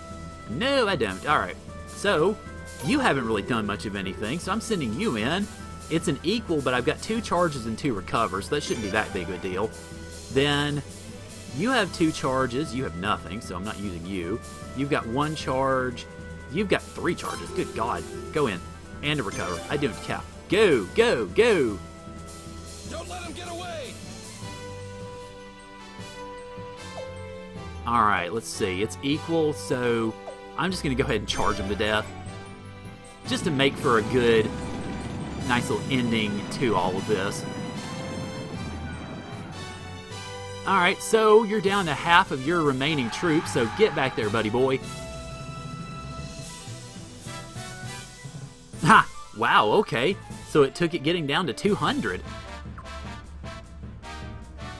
No, I don't. Alright, so you haven't really done much of anything, so I'm sending you in. It's an equal, but I've got 2 charges and 2 recovers, so that shouldn't be that big of a deal. Then you have 2 charges. You have nothing, so I'm not using you. You've got 1 charge. You've got 3 charges. Good God. Go in. And a recover. I don't count. Go, go, go. Don't let him get away! Alright, let's see. It's equal, so I'm just going to go ahead and charge him to death. Just to make for a good, nice little ending to all of this. Alright, so you're down to half of your remaining troops, so get back there, buddy boy. Ha! Wow, okay. So it took it getting down to 200.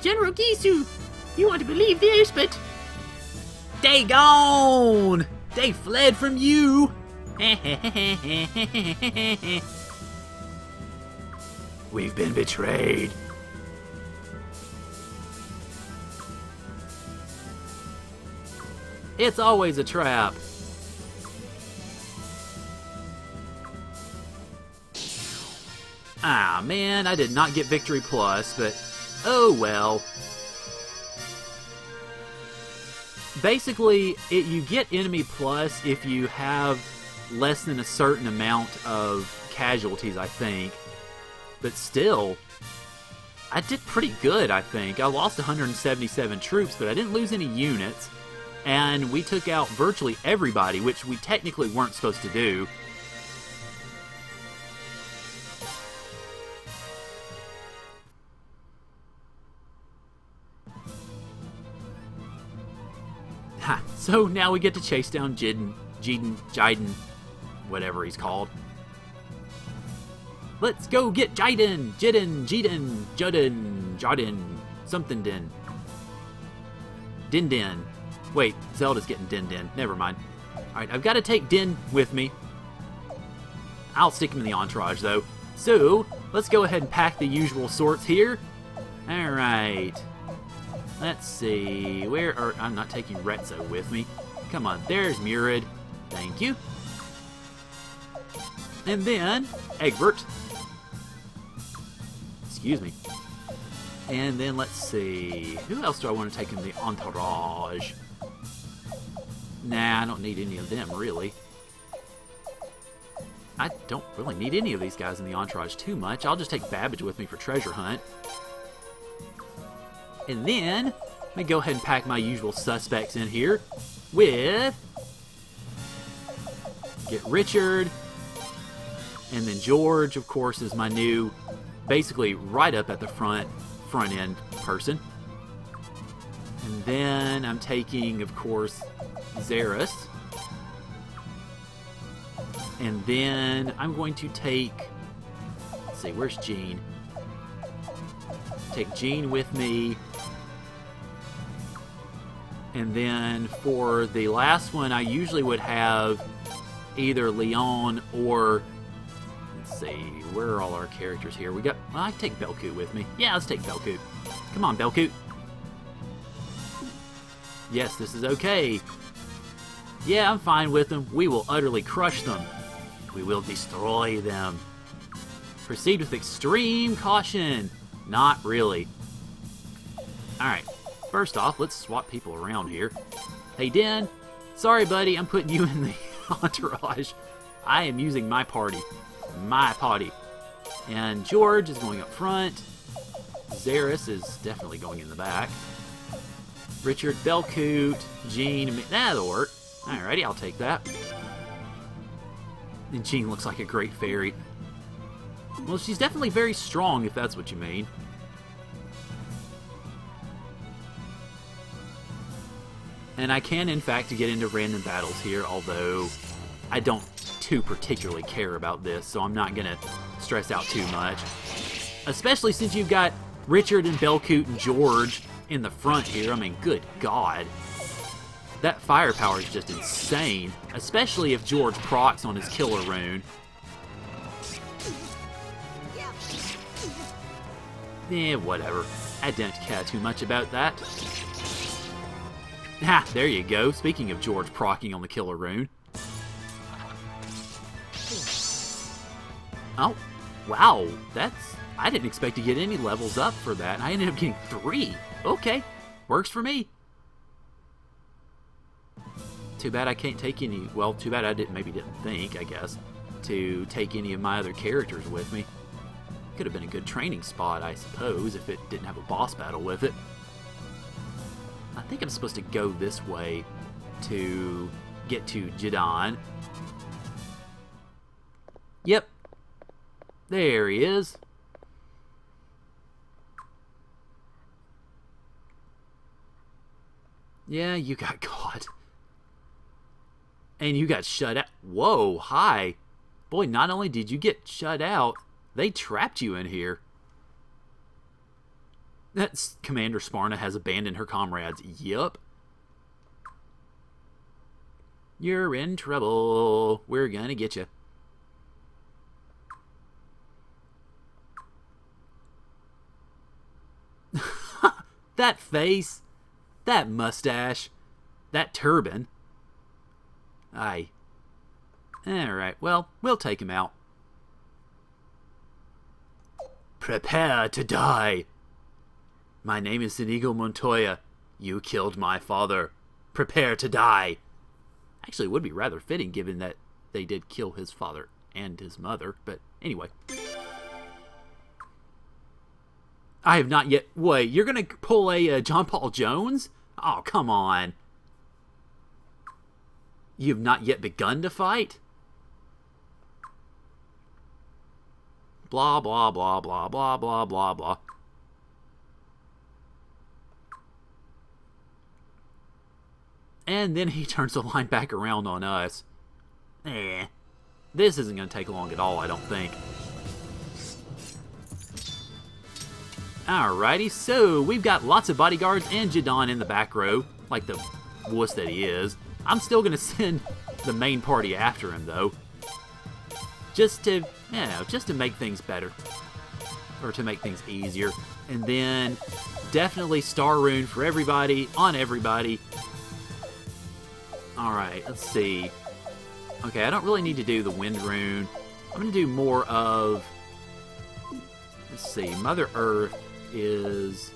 General Gisu, you want to believe this, but... They gone! They fled from you! We've been betrayed. It's always a trap. Ah, man, I did not get Victory Plus, but oh well. Basically, you get Enemy Plus if you have less than a certain amount of casualties, I think. But still, I did pretty good, I think. I lost 177 troops, but I didn't lose any units. And we took out virtually everybody, which we technically weren't supposed to do. Ha, so now we get to chase down Jiden, whatever he's called. Let's go get Judin, something Din. Din. Wait, Zelda's getting Din. Never mind. Alright, I've got to take Din with me. I'll stick him in the entourage, though. So, let's go ahead and pack the usual sorts here. Alright. Let's see. I'm not taking Retzo with me. Come on, there's Murid. Thank you. And then, Egbert. Excuse me. And then let's see. Who else do I want to take in the entourage? Nah, I don't need any of them, really. I don't really need any of these guys in the entourage too much. I'll just take Babbage with me for treasure hunt. And then, let me go ahead and pack my usual suspects in here with... Get Richard. And then George, of course, is my new, basically right up at the front end person. And then I'm taking, of course, Xeris. And then I'm going to take, let's see, where's Jean? Take Jean with me. And then for the last one, I usually would have either Leon or, let's see, where are all our characters here? Well, I can take Belkut with me. Yeah, let's take Belkut. Come on, Belkut. Yes, this is okay. Yeah, I'm fine with them. We will utterly crush them. We will destroy them. Proceed with extreme caution. Not really. Alright, first off, let's swap people around here. Hey, Den. Sorry, buddy, I'm putting you in the entourage. I am using my party. My party. And George is going up front. Zaris is definitely going in the back. Richard, Belcoot, Jean, that'll work. Alrighty, I'll take that. And Jean looks like a great fairy. Well, she's definitely very strong, if that's what you mean. And I can, in fact, get into random battles here, although I don't too particularly care about this, so I'm not going to stress out too much. Especially since you've got Richard and Belcoot and George in the front here. I mean, good God. That firepower is just insane, especially if George procs on his killer rune. Whatever. I don't care too much about that. Ha, there you go. Speaking of George procking on the killer rune. Oh, wow. I didn't expect to get any levels up for that. I ended up getting 3. Okay, works for me. Too bad I can't take any, well, too bad I maybe didn't think, I guess, to take any of my other characters with me. Could have been a good training spot, I suppose, if it didn't have a boss battle with it. I think I'm supposed to go this way to get to Jadon. Yep. There he is. Yeah, you got caught. And you got shut out. Whoa, hi. Boy, not only did you get shut out, they trapped you in here. That's Commander Sparna has abandoned her comrades. Yup. You're in trouble. We're gonna get you. That face. That mustache. That turban. Aye. Alright, well, we'll take him out. Prepare to die. My name is Inigo Montoya. You killed my father. Prepare to die. Actually, it would be rather fitting given that they did kill his father and his mother, but anyway. I have not yet... Wait, you're going to pull a John Paul Jones? Oh, come on. You have not yet begun to fight? Blah, blah, blah, blah, blah, blah, blah, blah. And then he turns the line back around on us. This isn't going to take long at all, I don't think. Alrighty, so we've got lots of bodyguards and Jadon in the back row, like the wuss that he is. I'm still going to send the main party after him, though. Just to, just to make things better. Or to make things easier. And then, definitely Star Rune for everybody, on everybody. Alright, let's see. Okay, I don't really need to do the Wind Rune. I'm going to do more of... Let's see, Mother Earth is...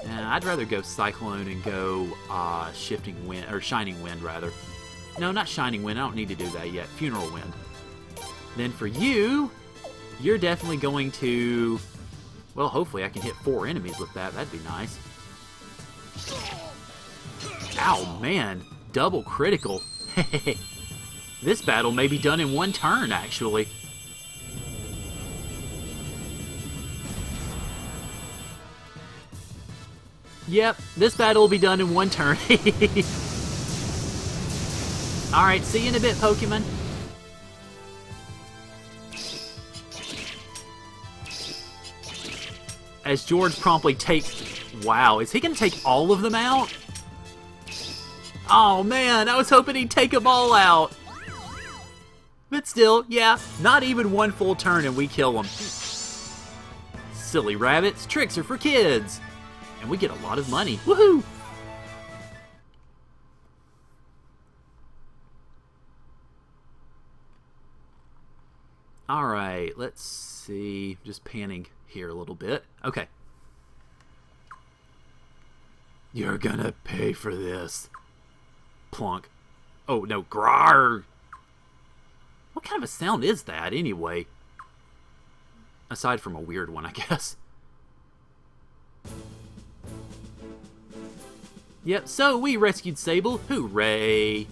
I'd rather go Cyclone and go Shifting Wind, or Shining Wind, rather. No, not Shining Wind, I don't need to do that yet. Funeral Wind. Then for you, you're definitely going to... Well, hopefully I can hit 4 enemies with that. That'd be nice. Ow, man. Double critical. This battle may be done in 1 turn, actually. Yep, this battle will be done in 1 turn. Alright, see you in a bit, Pokemon. As George promptly takes... Wow, is he going to take all of them out? Oh man, I was hoping he'd take them all out. But still, yeah, not even 1 full turn and we kill them. Silly rabbits, tricks are for kids. And we get a lot of money. Woohoo! Alright, let's see. Just panning here a little bit. Okay. You're gonna pay for this. Plunk. Oh, no. Grar! What kind of a sound is that, anyway? Aside from a weird one, I guess. Yep, so we rescued Sable. Hooray!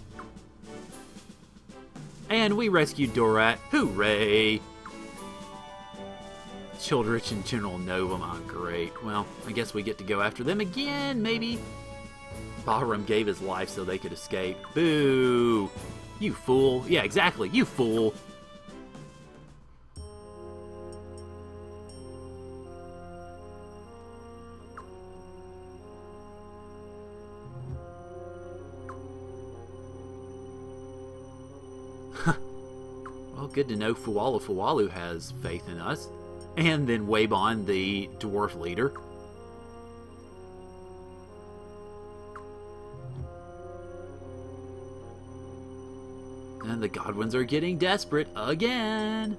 And we rescued Dorat. Hooray! Childrich and General Novum. Oh, great. Well, I guess we get to go after them again, maybe? Bahram gave his life so they could escape. Boo! You fool. Yeah, exactly. You fool. Well, good to know Fuwalu has faith in us. And then Waybon, the dwarf leader. And the Godwins are getting desperate again.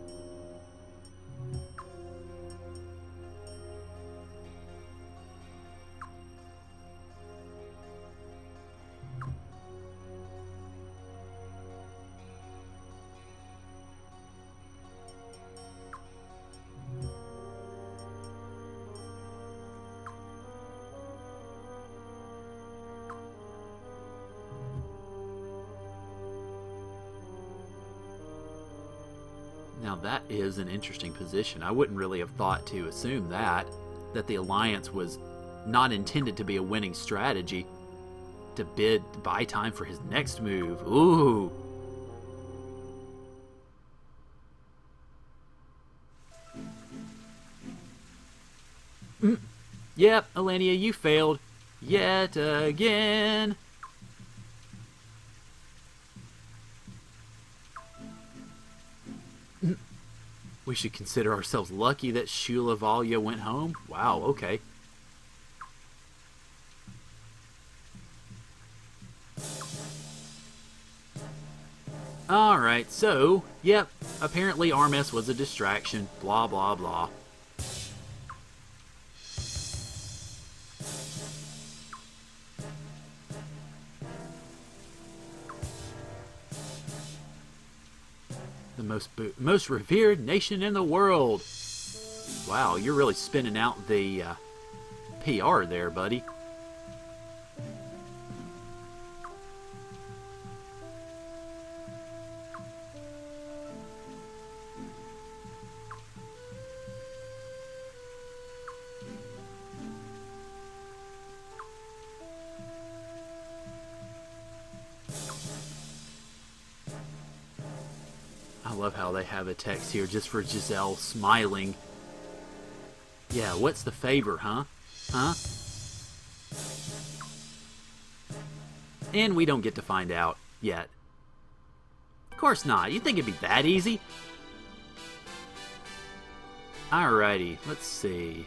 Now that is an interesting position. I wouldn't really have thought to assume that the alliance was not intended to be a winning strategy, to buy time for his next move. Ooh. Yep, Alenia, you failed yet again. We should consider ourselves lucky that Shula Valya went home. Wow, okay. Alright, so, yep, apparently Armes was a distraction. Blah, blah, blah. The most revered nation in the world. Wow, you're really spinning out the PR there, buddy. I love how they have a text here just for Giselle smiling. Yeah, what's the favor, huh? Huh? And we don't get to find out yet. Of course not. You'd think it'd be that easy? Alrighty, let's see.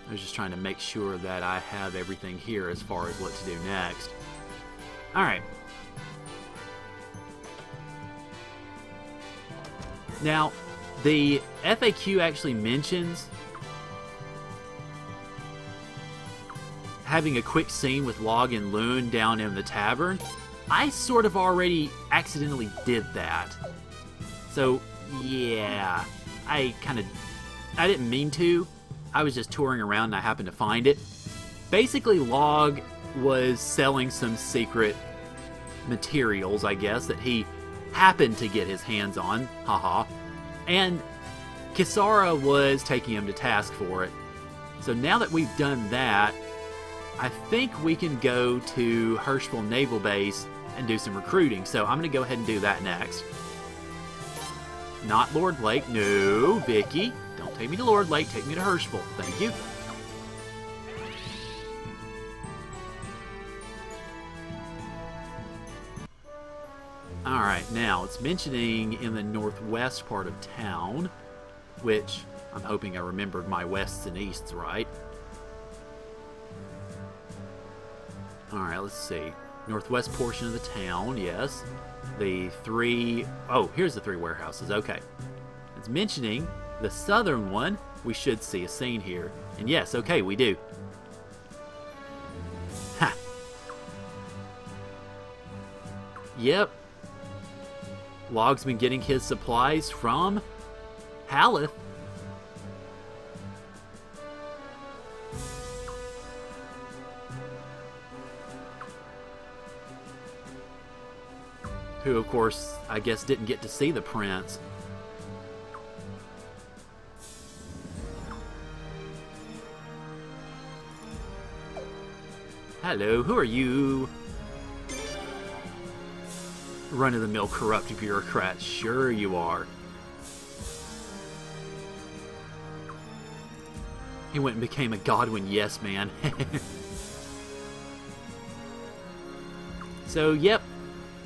I was just trying to make sure that I have everything here as far as what to do next. Alright. Now, the FAQ actually mentions having a quick scene with Log and Loon down in the tavern. I sort of already accidentally did that. So, yeah. I didn't mean to. I was just touring around and I happened to find it. Basically, Log was selling some secret materials, I guess, that he happened to get his hands on. Haha. And Kisara was taking him to task for it. So now that we've done that, I think we can go to Hirschville Naval Base and do some recruiting. So I'm going to go ahead and do that next. Not Lord Lake. No, Vicky. Don't take me to Lord Lake. Take me to Hirschville. Thank you. Alright, now it's mentioning in the northwest part of town, which I'm hoping I remembered my wests and easts right. Alright, let's see. Northwest portion of the town, yes. The 3... Oh, here's the 3 warehouses, okay. It's mentioning the southern one. We should see a scene here. And yes, okay, we do. Ha! Yep. Log's been getting his supplies from Haleth. Who, of course, I guess didn't get to see the prince. Hello, who are you? Run-of-the-mill corrupt bureaucrat. Sure you are. He went and became a Godwin yes man. So, yep.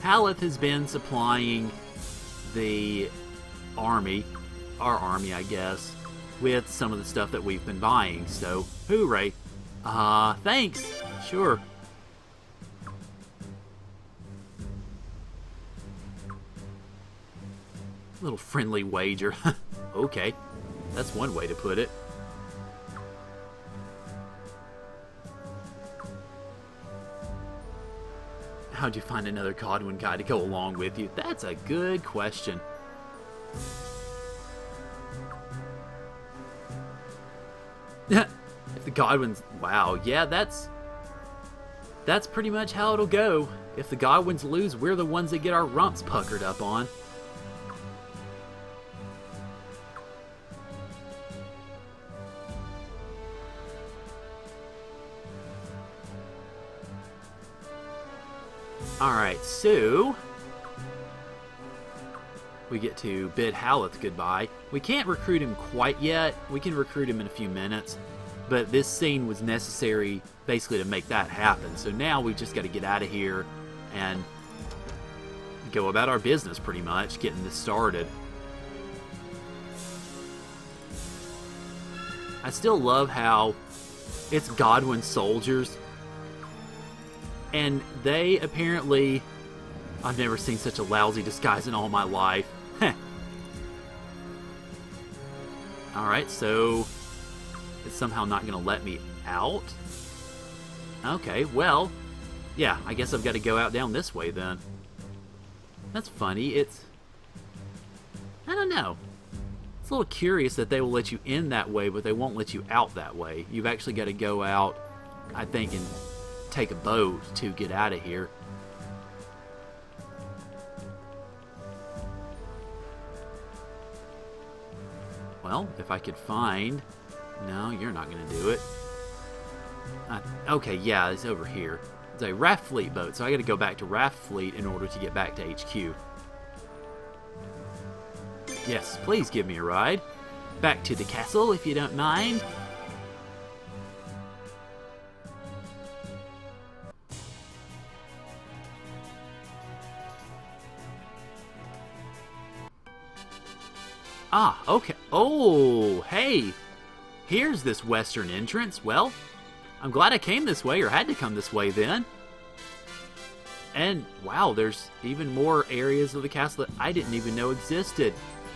Haleth has been supplying the army, our army, I guess, with some of the stuff that we've been buying. So, hooray. Thanks. Sure. Little friendly wager. Okay. That's one way to put it. How'd you find another Godwin guy to go along with you? That's a good question. If the Godwins... Wow, yeah, that's pretty much how it'll go. If the Godwins lose, we're the ones that get our rumps puckered up on. Alright, so... we get to bid Haleth goodbye. We can't recruit him quite yet. We can recruit him in a few minutes. But this scene was necessary basically to make that happen. So now we've just got to get out of here and go about our business pretty much, getting this started. I still love how it's Godwin soldiers. And they apparently... I've never seen such a lousy disguise in all my life. Heh. Alright, so... it's somehow not going to let me out? Okay, well... yeah, I guess I've got to go out down this way then. That's funny, it's... I don't know. It's a little curious that they will let you in that way, but they won't let you out that way. You've actually got to go out, I think, and take a boat to get out of here. Well, if I could find... no, you're not going to do it. Okay, yeah, it's over here. It's a Raft Fleet boat, so I got to go back to Raft Fleet in order to get back to HQ. Yes, please give me a ride. Back to the castle, if you don't mind. Ah, okay. Oh, hey. Here's this western entrance. Well, I'm glad I came this way, or had to come this way then. And, wow, there's even more areas of the castle that I didn't even know existed.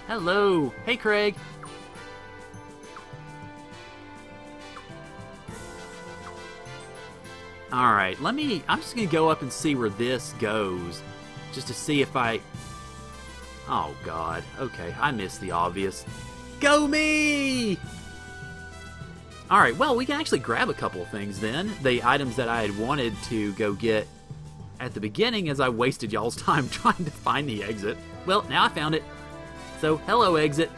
Hello. Hey, Craig. Alright, I'm just going to go up and see where this goes. Just to see if I... oh, God. Okay, I missed the obvious. Go me! Alright, well, we can actually grab a couple of things then. The items that I had wanted to go get at the beginning as I wasted y'all's time trying to find the exit. Well, now I found it. So, hello, exit.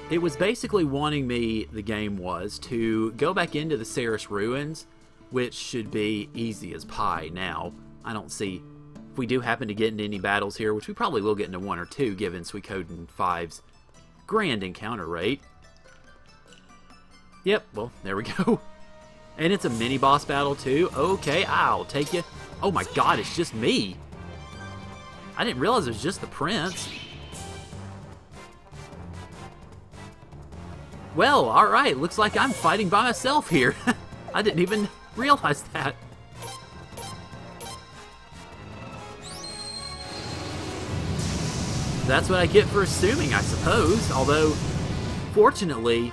It was basically wanting me, the game was, to go back into the Ceres ruins, which should be easy as pie now. I don't see... if we do happen to get into any battles here, which we probably will get into one or two given Suikoden 5's grand encounter rate. Yep, well, there we go. And it's a mini-boss battle too. Okay, I'll take you. Oh my God, it's just me. I didn't realize it was just the prince. Well, alright, looks like I'm fighting by myself here. I didn't even realize that. That's what I get for assuming, I suppose. Although, fortunately,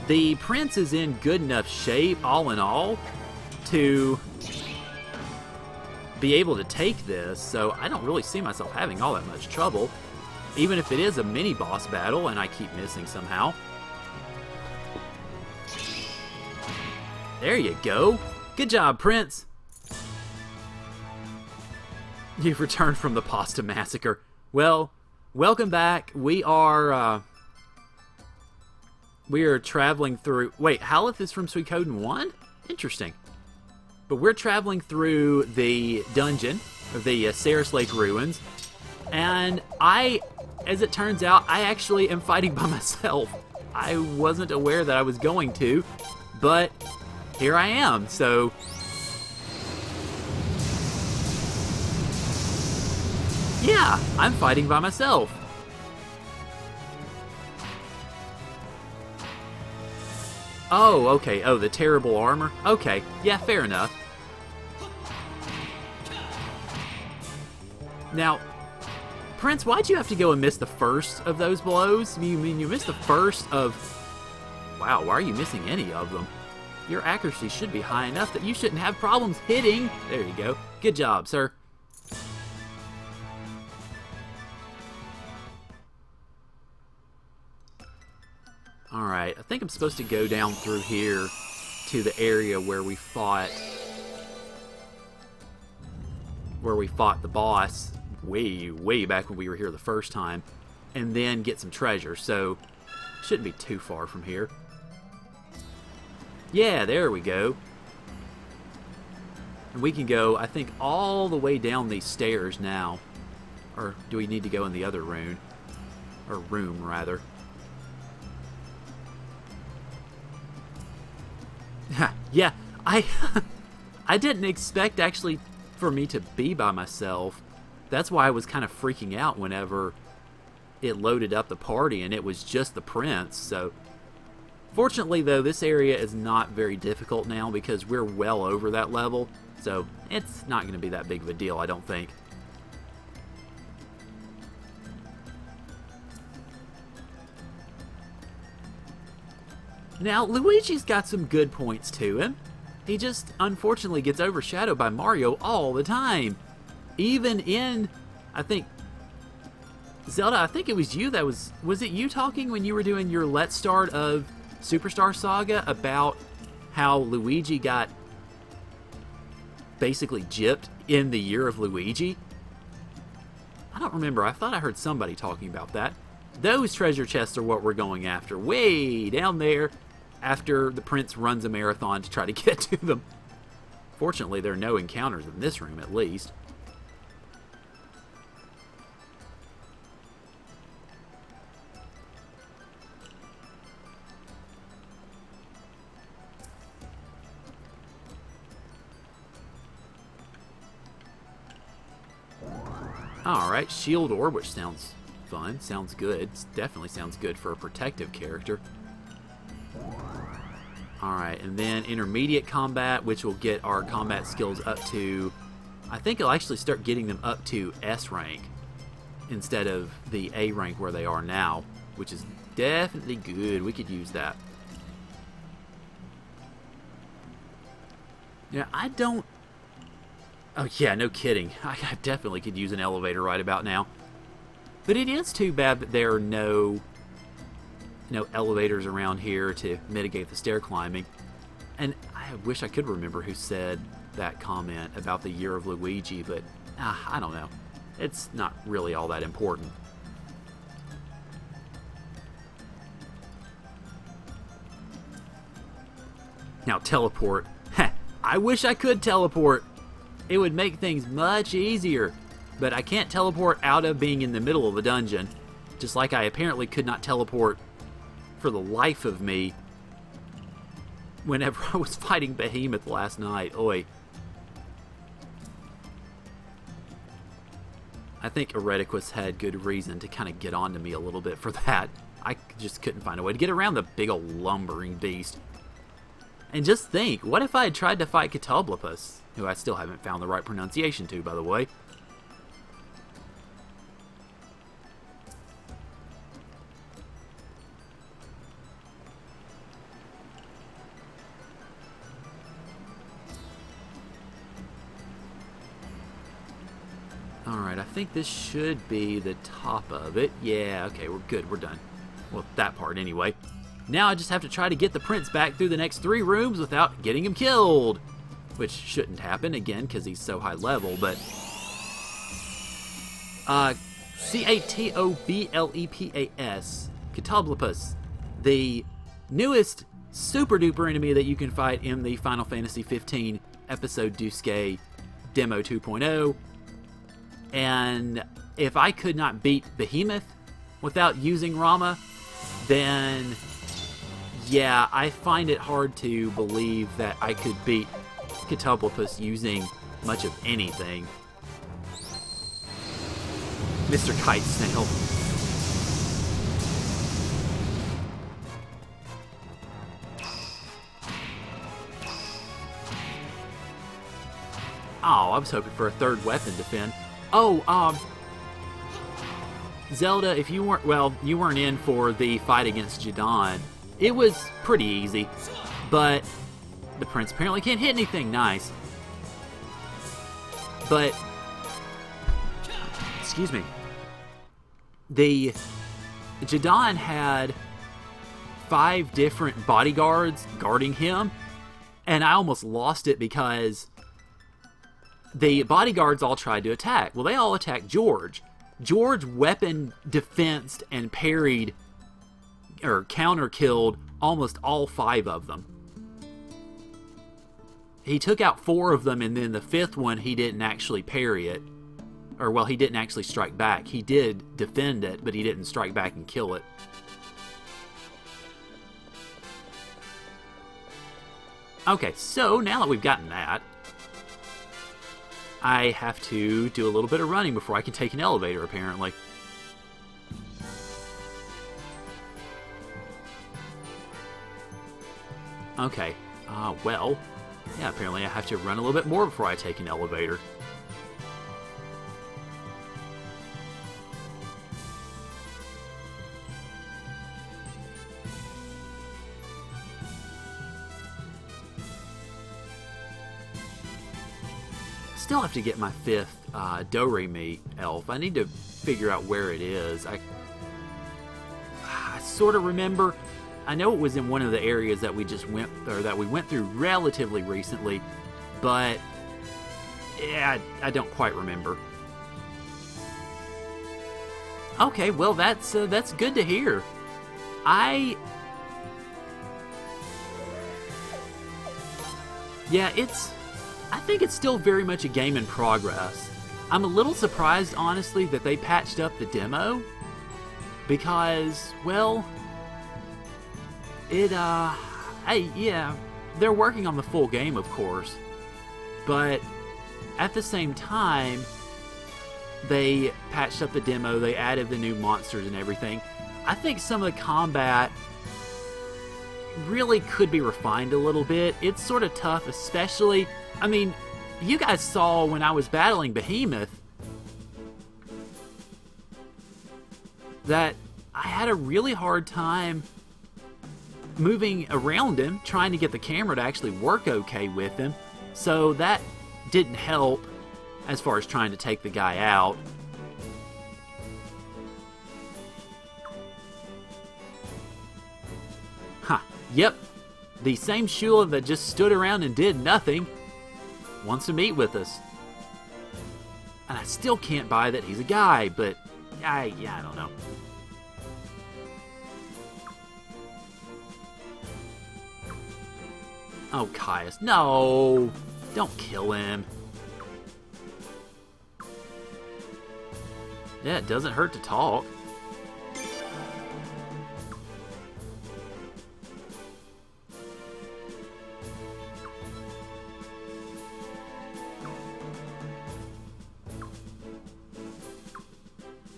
the prince is in good enough shape, all in all, to be able to take this, so I don't really see myself having all that much trouble, even if it is a mini-boss battle and I keep missing somehow. There you go. Good job, Prince. You've returned from the pasta massacre. Well, welcome back. We are traveling through... Wait, Haleth is from Suikoden 1? Interesting. But we're traveling through the dungeon of the Saris Lake ruins. And as it turns out, I actually am fighting by myself. I wasn't aware that I was going to, but here I am, so... Yeah, I'm fighting by myself. Oh, okay. Oh, the terrible armor? Okay. Yeah, fair enough. Now, Prince, why'd you have to go and miss the first of those blows? You mean you missed the first of... Wow, why are you missing any of them? Your accuracy should be high enough that you shouldn't have problems hitting. There you go. Good job, sir. Alright, I think I'm supposed to go down through here to the area where we fought the boss way back when we were here the first time, and then get some treasure, so shouldn't be too far from here. Yeah, there we go. And we can go, I think, all the way down these stairs now. Or do we need to go in the other room? Or room, rather. Yeah, I didn't expect actually for me to be by myself. That's why I was kind of freaking out whenever it loaded up the party and it was just the prince. So fortunately though, this area is not very difficult now because we're well over that level. So it's not going to be that big of a deal, I don't think. Now, Luigi's got some good points to him. He just, unfortunately, gets overshadowed by Mario all the time. Even in, I think, Zelda, I think it was you that was it you talking when you were doing your Let's Start of Superstar Saga about how Luigi got basically gypped in the Year of Luigi? I don't remember. I thought I heard somebody talking about that. Those treasure chests are what we're going after. Way down there. After the prince runs a marathon to try to get to them. Fortunately, there are no encounters in this room, at least. Alright, shield orb, which sounds fun, sounds good. Definitely sounds good for a protective character. Alright, and then intermediate combat, which will get our combat skills up to... I think it'll actually start getting them up to S rank instead of the A rank where they are now, which is definitely good. We could use that. Yeah, I don't... Oh yeah, no kidding. I definitely could use an elevator right about now. But it is too bad that there are no elevators around here to mitigate the stair climbing. And I wish I could remember who said that comment about the Year of Luigi, but I don't know. It's not really all that important. Now teleport. I wish I could teleport. It would make things much easier. But I can't teleport out of being in the middle of a dungeon. Just like I apparently could not teleport for the life of me whenever I was fighting Behemoth last night. Oi. I think Ereticus had good reason to kind of get onto me a little bit for that. just couldn't find a way to get around the big old lumbering beast. And just think, what if I had tried to fight Catoblopus, who I still haven't found the right pronunciation to, by the way. Alright, I think this should be the top of it. Yeah, okay, we're good, we're done. Well, that part anyway. Now I just have to try to get the prince back through the next 3 rooms without getting him killed. Which shouldn't happen, again, because he's so high level, but... Catoblepas, Catoblopus, the newest super duper enemy that you can fight in the Final Fantasy 15 Episode Duske Demo 2.0. And if I could not beat Behemoth without using Rama, then yeah, I find it hard to believe that I could beat Catoblopus using much of anything. Mr. Kite Snail. Oh, I was hoping for a third weapon to defend. Oh, Zelda, if you weren't, well, you weren't in for the fight against Jadon. It was pretty easy, but the prince apparently can't hit anything nice. But, excuse me, the Jadon had 5 different bodyguards guarding him, and I almost lost it because the bodyguards all tried to attack. Well, they all attacked George. George weapon defensed and parried, or counter-killed, almost all 5 of them. He took out 4 of them, and then the 5th one, he didn't actually parry it. Or, well, he didn't actually strike back. He did defend it, but he didn't strike back and kill it. Okay, so now that we've gotten that, I have to do a little bit of running before I can take an elevator, apparently. Okay, well, yeah, apparently I have to run a little bit more before I take an elevator. Still have to get my 5th Do-Re-Mi elf. I need to figure out where it is. I sort of remember. I know it was in one of the areas that we just went, or that we went through relatively recently, but yeah, I don't quite remember. Okay, well that's good to hear. Yeah, I think it's still very much a game in progress. I'm a little surprised, honestly, that they patched up the demo, because, well, hey, yeah, they're working on the full game, of course, but at the same time, they patched up the demo, they added the new monsters and everything. I think some of the combat really could be refined a little bit. It's sort of tough, especially, I mean, you guys saw when I was battling Behemoth that I had a really hard time moving around him, trying to get the camera to actually work okay with him. So that didn't help as far as trying to take the guy out. Huh, yep. The same Shula that just stood around and did nothing wants to meet with us. And I still can't buy that he's a guy, but I don't know. Oh, Caius, no! Don't kill him. Yeah, it doesn't hurt to talk.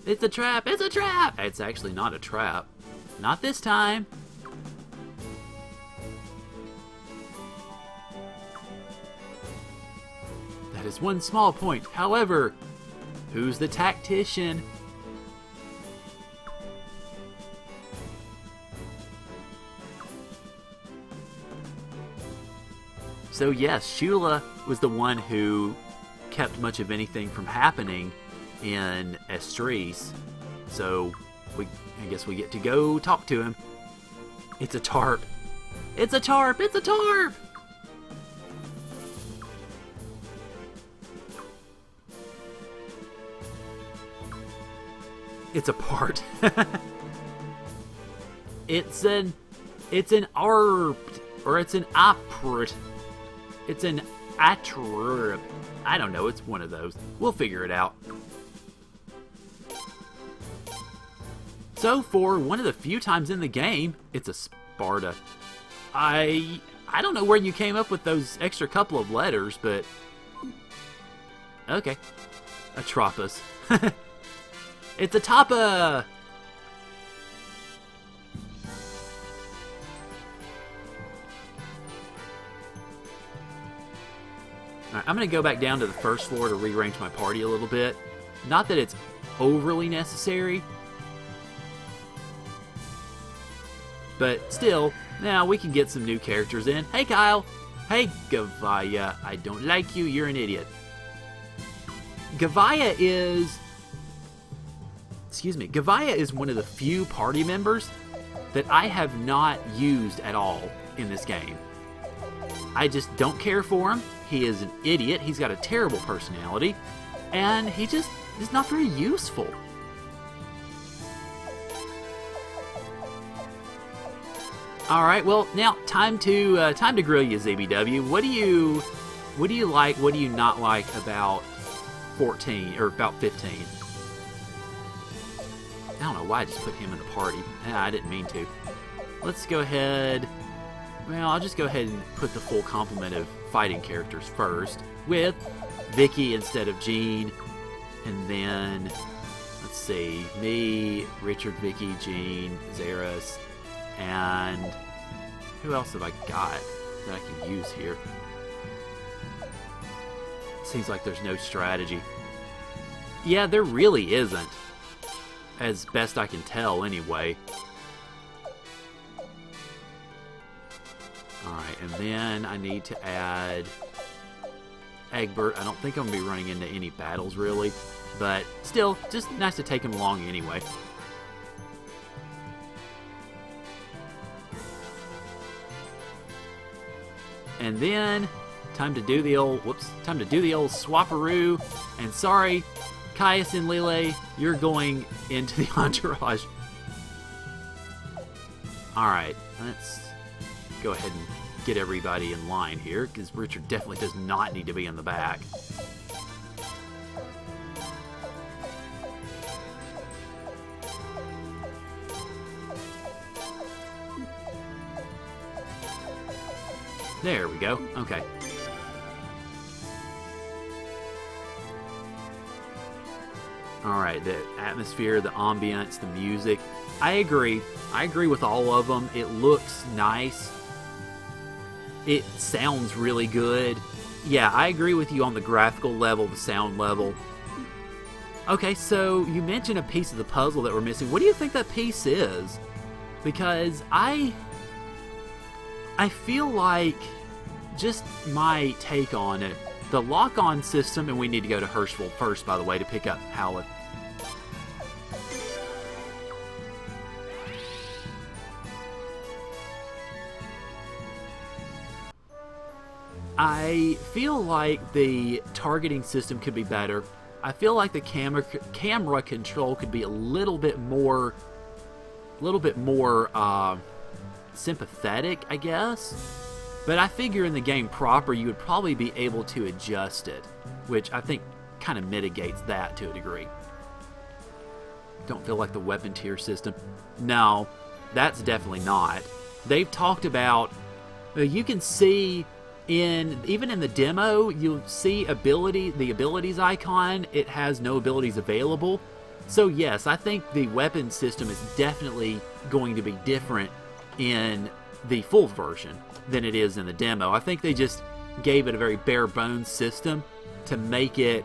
It's a trap! It's a trap! It's actually not a trap. not this time. That is one small point. However, who's the tactician? So yes, Shula was the one who kept much of anything from happening in Estrees. So I guess we get to go talk to him. It's a tarp. It's a tarp! It's a tarp! It's a part. It's an ARP, or it's an APRT. It's an ATRP. I don't know, it's one of those. We'll figure it out. So for one of the few times in the game, it's a Sparta. I don't know where you came up with those extra couple of letters, but okay. Atropos. It's a Tapa! Alright, I'm going to go back down to the first floor to rearrange my party a little bit. Not that it's overly necessary, but still, now we can get some new characters in. Hey, Kyle! Hey, Gavaya. I don't like you, you're an idiot. Gavaya is one of the few party members that I have not used at all in this game. I just don't care for him. He is an idiot. He's got a terrible personality. And he just is not very useful. Alright, well, now time to grill you, ZBW. What do you like, what do you not like about 14, or about 15? I don't know why I just put him in the party. I didn't mean to. Let's go ahead. Well, I'll just go ahead and put the full complement of fighting characters first, with Vicky instead of Jean. And then, let's see, me, Richard, Vicky, Jean, Zaris, and who else have I got that I can use here? Seems like there's no strategy. Yeah, there really isn't. As best I can tell, anyway. Alright, and then I need to add Egbert. I don't think I'm going to be running into any battles, really. But still, just nice to take him along anyway. And then, time to do the old swapperoo. And sorry, Caius and Lele, you're going into the entourage. Alright, let's go ahead and get everybody in line here, because Richard definitely does not need to be in the back. There we go. Okay. Alright, the atmosphere, the ambience, the music. I agree. I agree with all of them. It looks nice. It sounds really good. Yeah, I agree with you on the graphical level, the sound level. Okay, so you mentioned a piece of the puzzle that we're missing. What do you think that piece is? Because I feel like, just my take on it, the lock-on system, and we need to go to Hirschville first, by the way, to pick up Howlett. I feel like the targeting system could be better. I feel like the camera control could be a little bit more sympathetic, I guess. But I figure in the game proper, you would probably be able to adjust it, which I think kind of mitigates that to a degree. Don't feel like the weapon tier system. No, that's definitely not. They've talked about, you can see even in the demo, you'll see the abilities icon. It has no abilities available. So yes, I think the weapon system is definitely going to be different in the full version than it is in the demo. I think they just gave it a very bare bones system to make it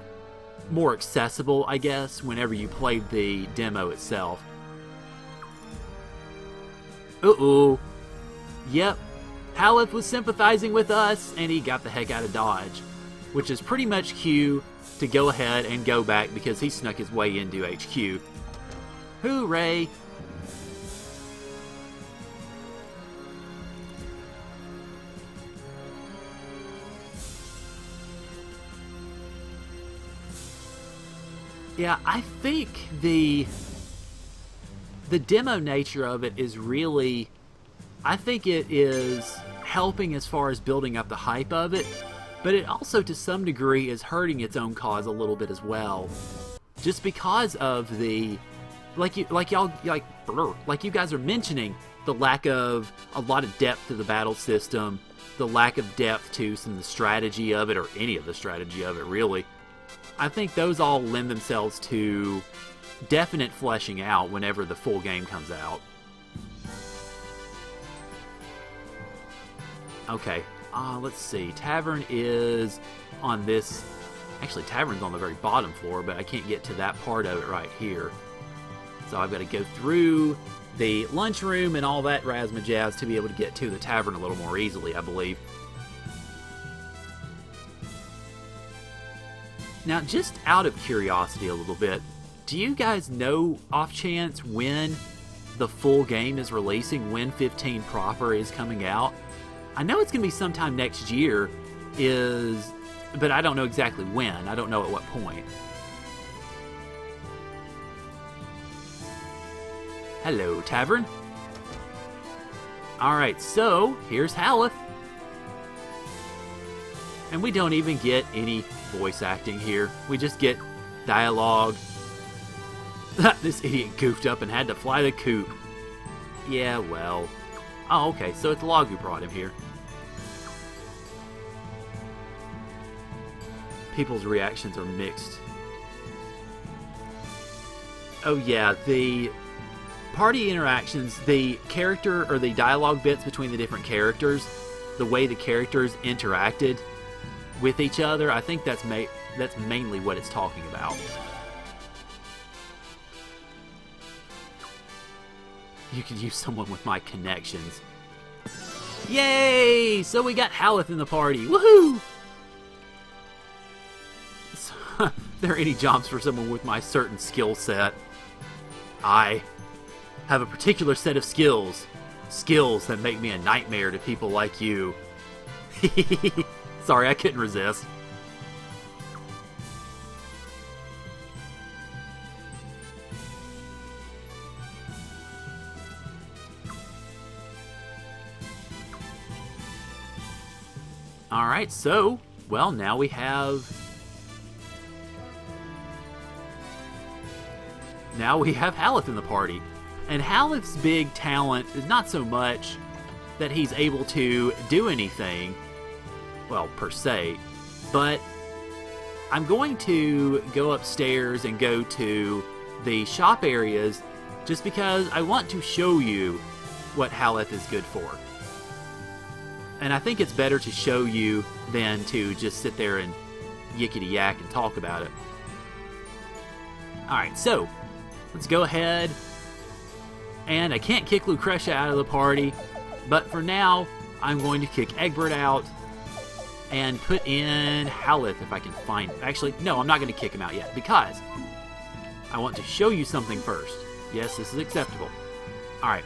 more accessible, I guess, whenever you played the demo itself. Uh-oh. Yep. Haleth was sympathizing with us, and he got the heck out of Dodge, which is pretty much cue to go ahead and go back because he snuck his way into HQ. Hooray! Yeah, I think the demo nature of it is really, I think it is helping as far as building up the hype of it, but it also to some degree is hurting its own cause a little bit as well. Just because of the, like you guys are mentioning, the lack of a lot of depth to the battle system, the lack of depth to some of the strategy of it, or any of the strategy of it really. I think those all lend themselves to definite fleshing out whenever the full game comes out. Okay, let's see. Tavern is on this... Actually, Tavern's on the very bottom floor, but I can't get to that part of it right here. So I've got to go through the lunchroom and all that razzmatazz to be able to get to the Tavern a little more easily, I believe. Now, just out of curiosity a little bit, do you guys know, off chance, when the full game is releasing, when 15 proper is coming out? I know it's going to be sometime next year, but I don't know exactly when. I don't know at what point. Hello, Tavern. Alright, so, here's Haleth. And we don't even get any voice acting here. We just get dialogue. This idiot goofed up and had to fly the coop. Yeah, well. Oh, okay, so it's Log who brought him here. People's reactions are mixed. Oh yeah, the party interactions, the character or the dialogue bits between the different characters, the way the characters interacted with each other, I think that's mainly what it's talking about. You could use someone with my connections. Yay! So we got Haleth in the party. Woohoo! If there are any jobs for someone with my certain skill set, I have a particular set of skills. Skills that make me a nightmare to people like you. Sorry, I couldn't resist. Alright, so, well, now we have Haleth in the party. And Haleth's big talent is not so much that he's able to do anything, well, per se, but I'm going to go upstairs and go to the shop areas just because I want to show you what Haleth is good for. And I think it's better to show you than to just sit there and yickety-yak and talk about it. Alright, so, let's go ahead. And I can't kick Lucretia out of the party, but for now, I'm going to kick Egbert out and put in Haleth if I can find... Actually, no, I'm not going to kick him out yet, because I want to show you something first. Yes, this is acceptable. Alright.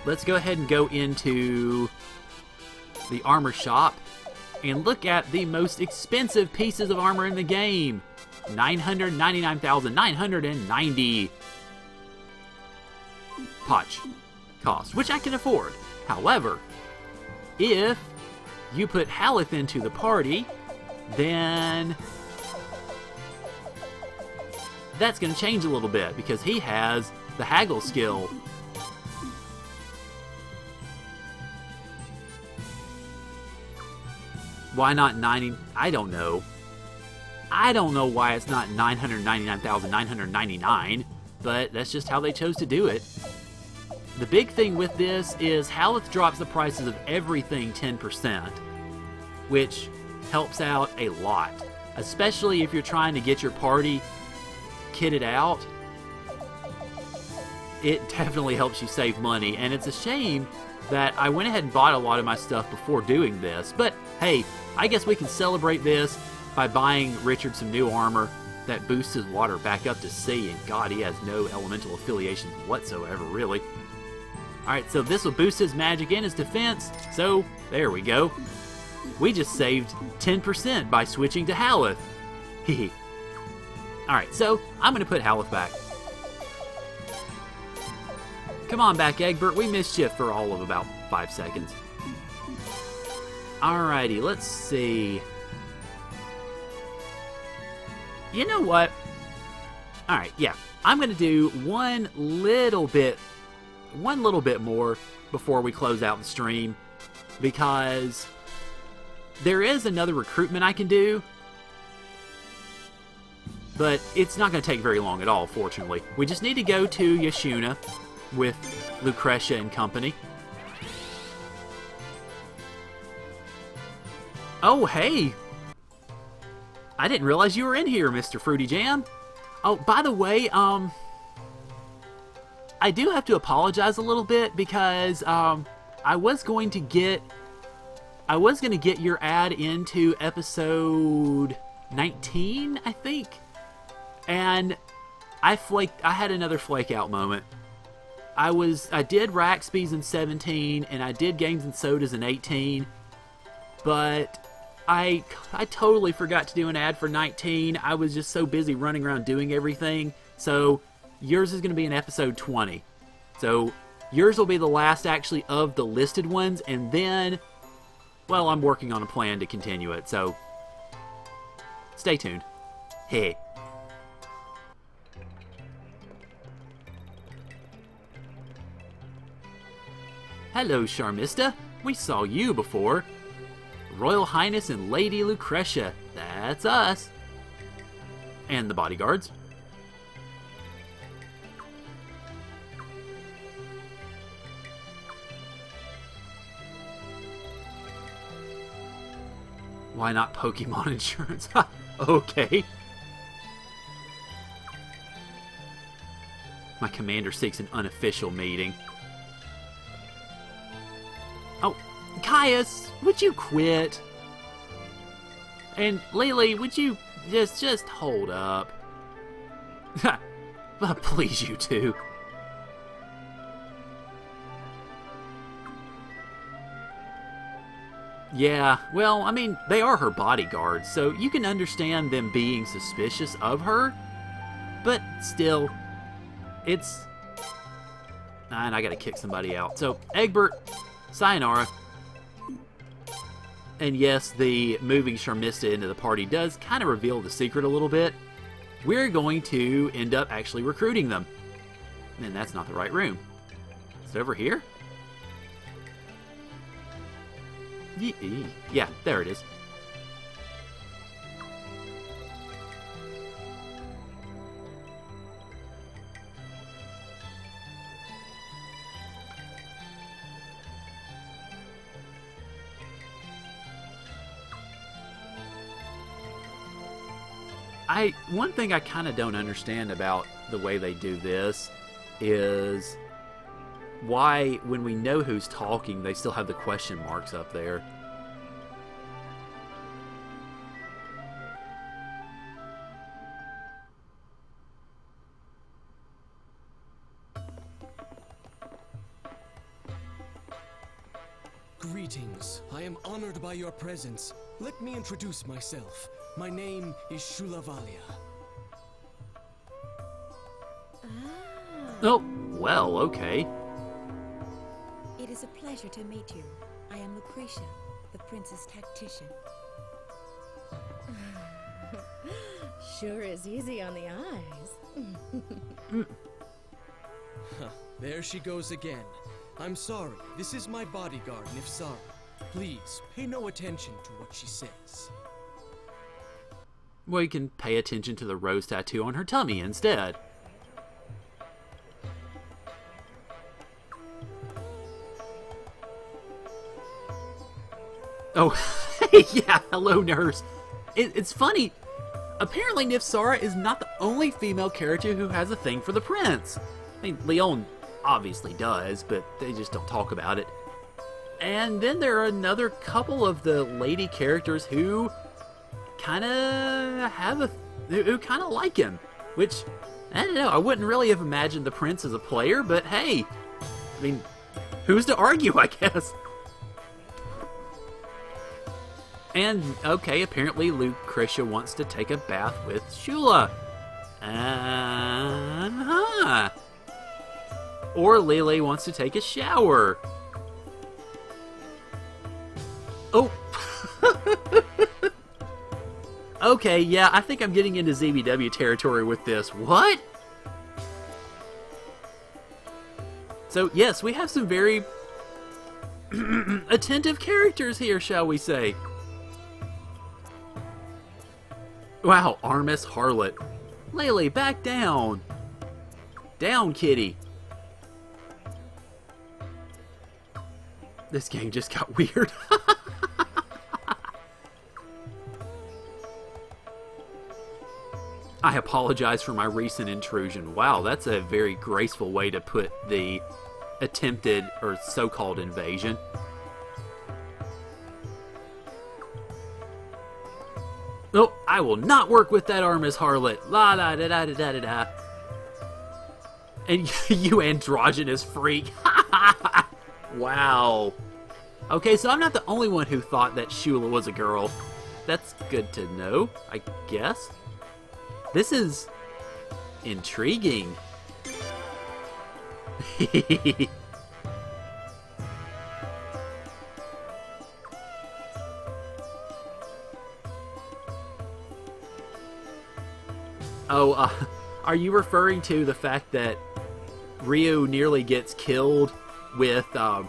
Let's go ahead and go into the armor shop and look at the most expensive pieces of armor in the game. 999,990 potch cost, which I can afford. However, if you put Haleth into the party, then that's going to change a little bit because he has the haggle skill. Why not 90? I don't know. I don't know why it's not 999,999, but that's just how they chose to do it. The big thing with this is Haleth drops the prices of everything 10%, which helps out a lot, especially if you're trying to get your party kitted out. It definitely helps you save money, and it's a shame that I went ahead and bought a lot of my stuff before doing this, but hey, I guess we can celebrate this by buying Richard some new armor that boosts his water back up to C, and God, he has no elemental affiliations whatsoever, really. Alright, so this will boost his magic and his defense, so there we go. We just saved 10% by switching to Haleth. Hehe. Alright, so I'm going to put Haleth back. Come on back, Egbert. We missed you for all of about 5 seconds. Alrighty, let's see. You know what? Alright, yeah. I'm going to do one little bit more before we close out the stream, because there is another recruitment I can do, but it's not going to take very long at all, fortunately. We just need to go to Yashuna with Lucretia and company. Oh, hey! I didn't realize you were in here, Mr. Fruity Jam. Oh, by the way, I do have to apologize a little bit because I was going to get your ad into episode 19, I think, and I had another flake out moment. I did Raxby's in 17, and I did Games and Sodas in 18, but I totally forgot to do an ad for 19. I was just so busy running around doing everything, so yours is going to be in episode 20. So yours will be the last actually of the listed ones, and then, well, I'm working on a plan to continue it, so stay tuned. Hey. Hello, Charmista. We saw you before. Royal Highness and Lady Lucretia. That's us. And the bodyguards. Why not Pokemon insurance? Okay. My commander seeks an unofficial meeting. Oh, Caius, would you quit? And Lily, would you just hold up? Please, you two. Yeah, well, I mean, they are her bodyguards, so you can understand them being suspicious of her, but still, it's... And I gotta kick somebody out. So, Egbert, sayonara. And yes, the moving Charmista into the party does kind of reveal the secret a little bit. We're going to end up actually recruiting them. And that's not the right room. Is it over here? Yeah, there it is. One thing I kind of don't understand about the way they do this is why, when we know who's talking, they still have the question marks up there. Greetings. I am honored by your presence. Let me introduce myself. My name is Shulavalia. Oh, well, okay. It is a pleasure to meet you. I am Lucretia, the prince's tactician. Sure is easy on the eyes. There she goes again. I'm sorry. This is my bodyguard, Nifsara. Please, pay no attention to what she says. we can pay attention to the rose tattoo on her tummy instead. Oh, yeah, hello, nurse. It's funny. Apparently, Nifsara is not the only female character who has a thing for the prince. I mean, Leon obviously does, but they just don't talk about it. And then there are another couple of the lady characters who kind of who kind of like him. Which, I don't know, I wouldn't really have imagined the prince as a player, but hey, I mean, who's to argue, I guess? And, okay, apparently Lucretia wants to take a bath with Shula. Or Lele wants to take a shower. Oh. Okay, yeah, I think I'm getting into ZBW territory with this. What? So, yes, we have some very attentive characters here, shall we say. Wow, Armis Harlot. Lele, back down. Down, kitty. This game just got weird. I apologize for my recent intrusion. Wow, that's a very graceful way to put the attempted or so-called invasion. Oh, I will not work with that Armis Harlot. La da da da da da da. And you androgynous freak. Wow. Okay, so I'm not the only one who thought that Shula was a girl. That's good to know, I guess. This is intriguing. Oh, are you referring to the fact that Ryu nearly gets killed with the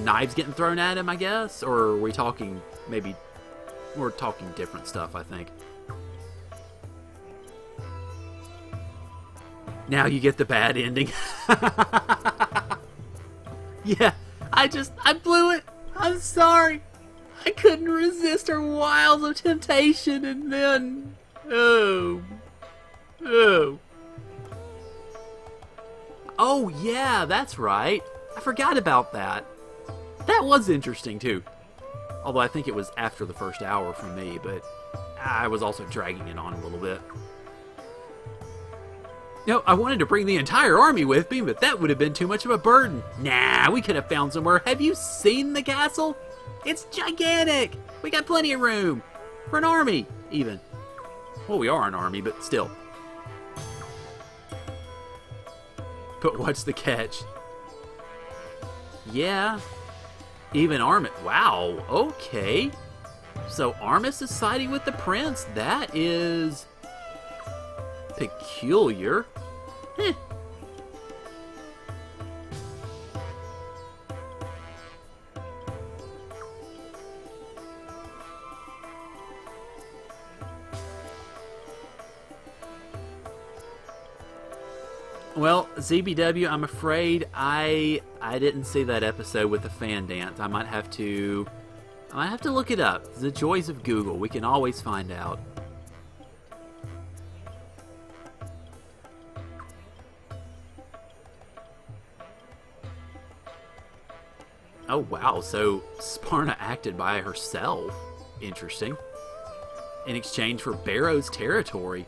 knives getting thrown at him, I guess? Or are we talking, maybe, we're talking different stuff, I think. Now you get the bad ending. Yeah, I blew it. I'm sorry. I couldn't resist her wiles of temptation, and then... Oh, yeah, that's right. I forgot about that. That was interesting, too. Although I think it was after the first hour for me, but I was also dragging it on a little bit. No, I wanted to bring the entire army with me, but that would have been too much of a burden. Nah, we could have found somewhere. Have you seen the castle? It's gigantic. We got plenty of room. For an army, even. Well, we are an army, but still. But what's the catch? Yeah. Even Armis. Wow, okay. So Armis is siding with the prince. That is... peculiar. Heh. Well, ZBW, I'm afraid I didn't see that episode with the fan dance. I might have to look it up. The joys of Google. We can always find out. Oh, wow. So Sparna acted by herself. Interesting. In exchange for Barrow's territory.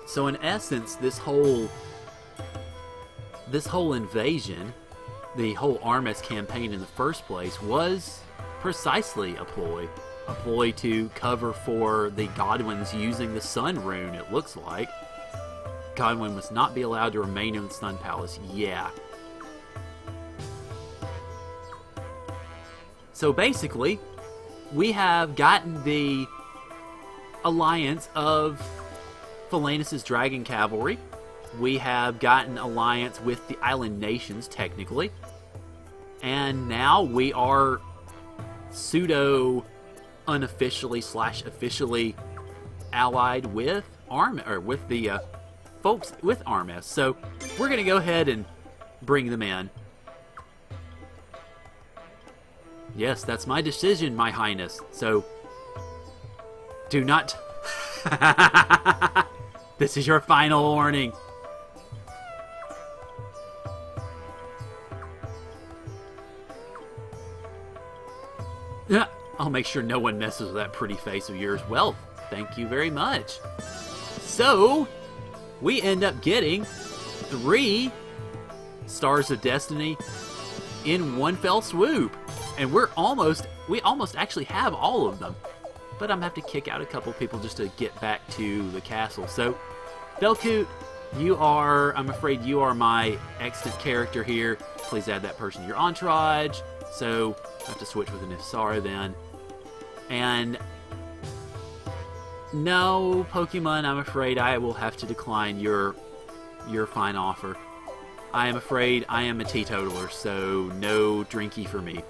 So in essence, this whole invasion, the whole Armis campaign in the first place, was precisely a ploy to cover for the Godwins using the Sun Rune, it looks like. Godwin must not be allowed to remain in the Sun Palace. Yeah. So basically, we have gotten the alliance of Falanus' Dragon Cavalry. We have gotten alliance with the island nations, technically. And now we are pseudo unofficially / officially allied with with the folks with Armes. So we're going to go ahead and bring them in. Yes, that's my decision, my highness. So do not... This is your final warning. I'll make sure no one messes with that pretty face of yours. Well, thank you very much. So, we end up getting 3 Stars of Destiny in one fell swoop. And we almost actually have all of them. But I'm going to have to kick out a couple people just to get back to the castle. So, Belkut, I'm afraid you are my extant character here. Please add that person to your entourage. So, I have to switch with an Ifsara then. And no, Pokemon, I'm afraid I will have to decline your fine offer. I am afraid I am a teetotaler, so no drinky for me.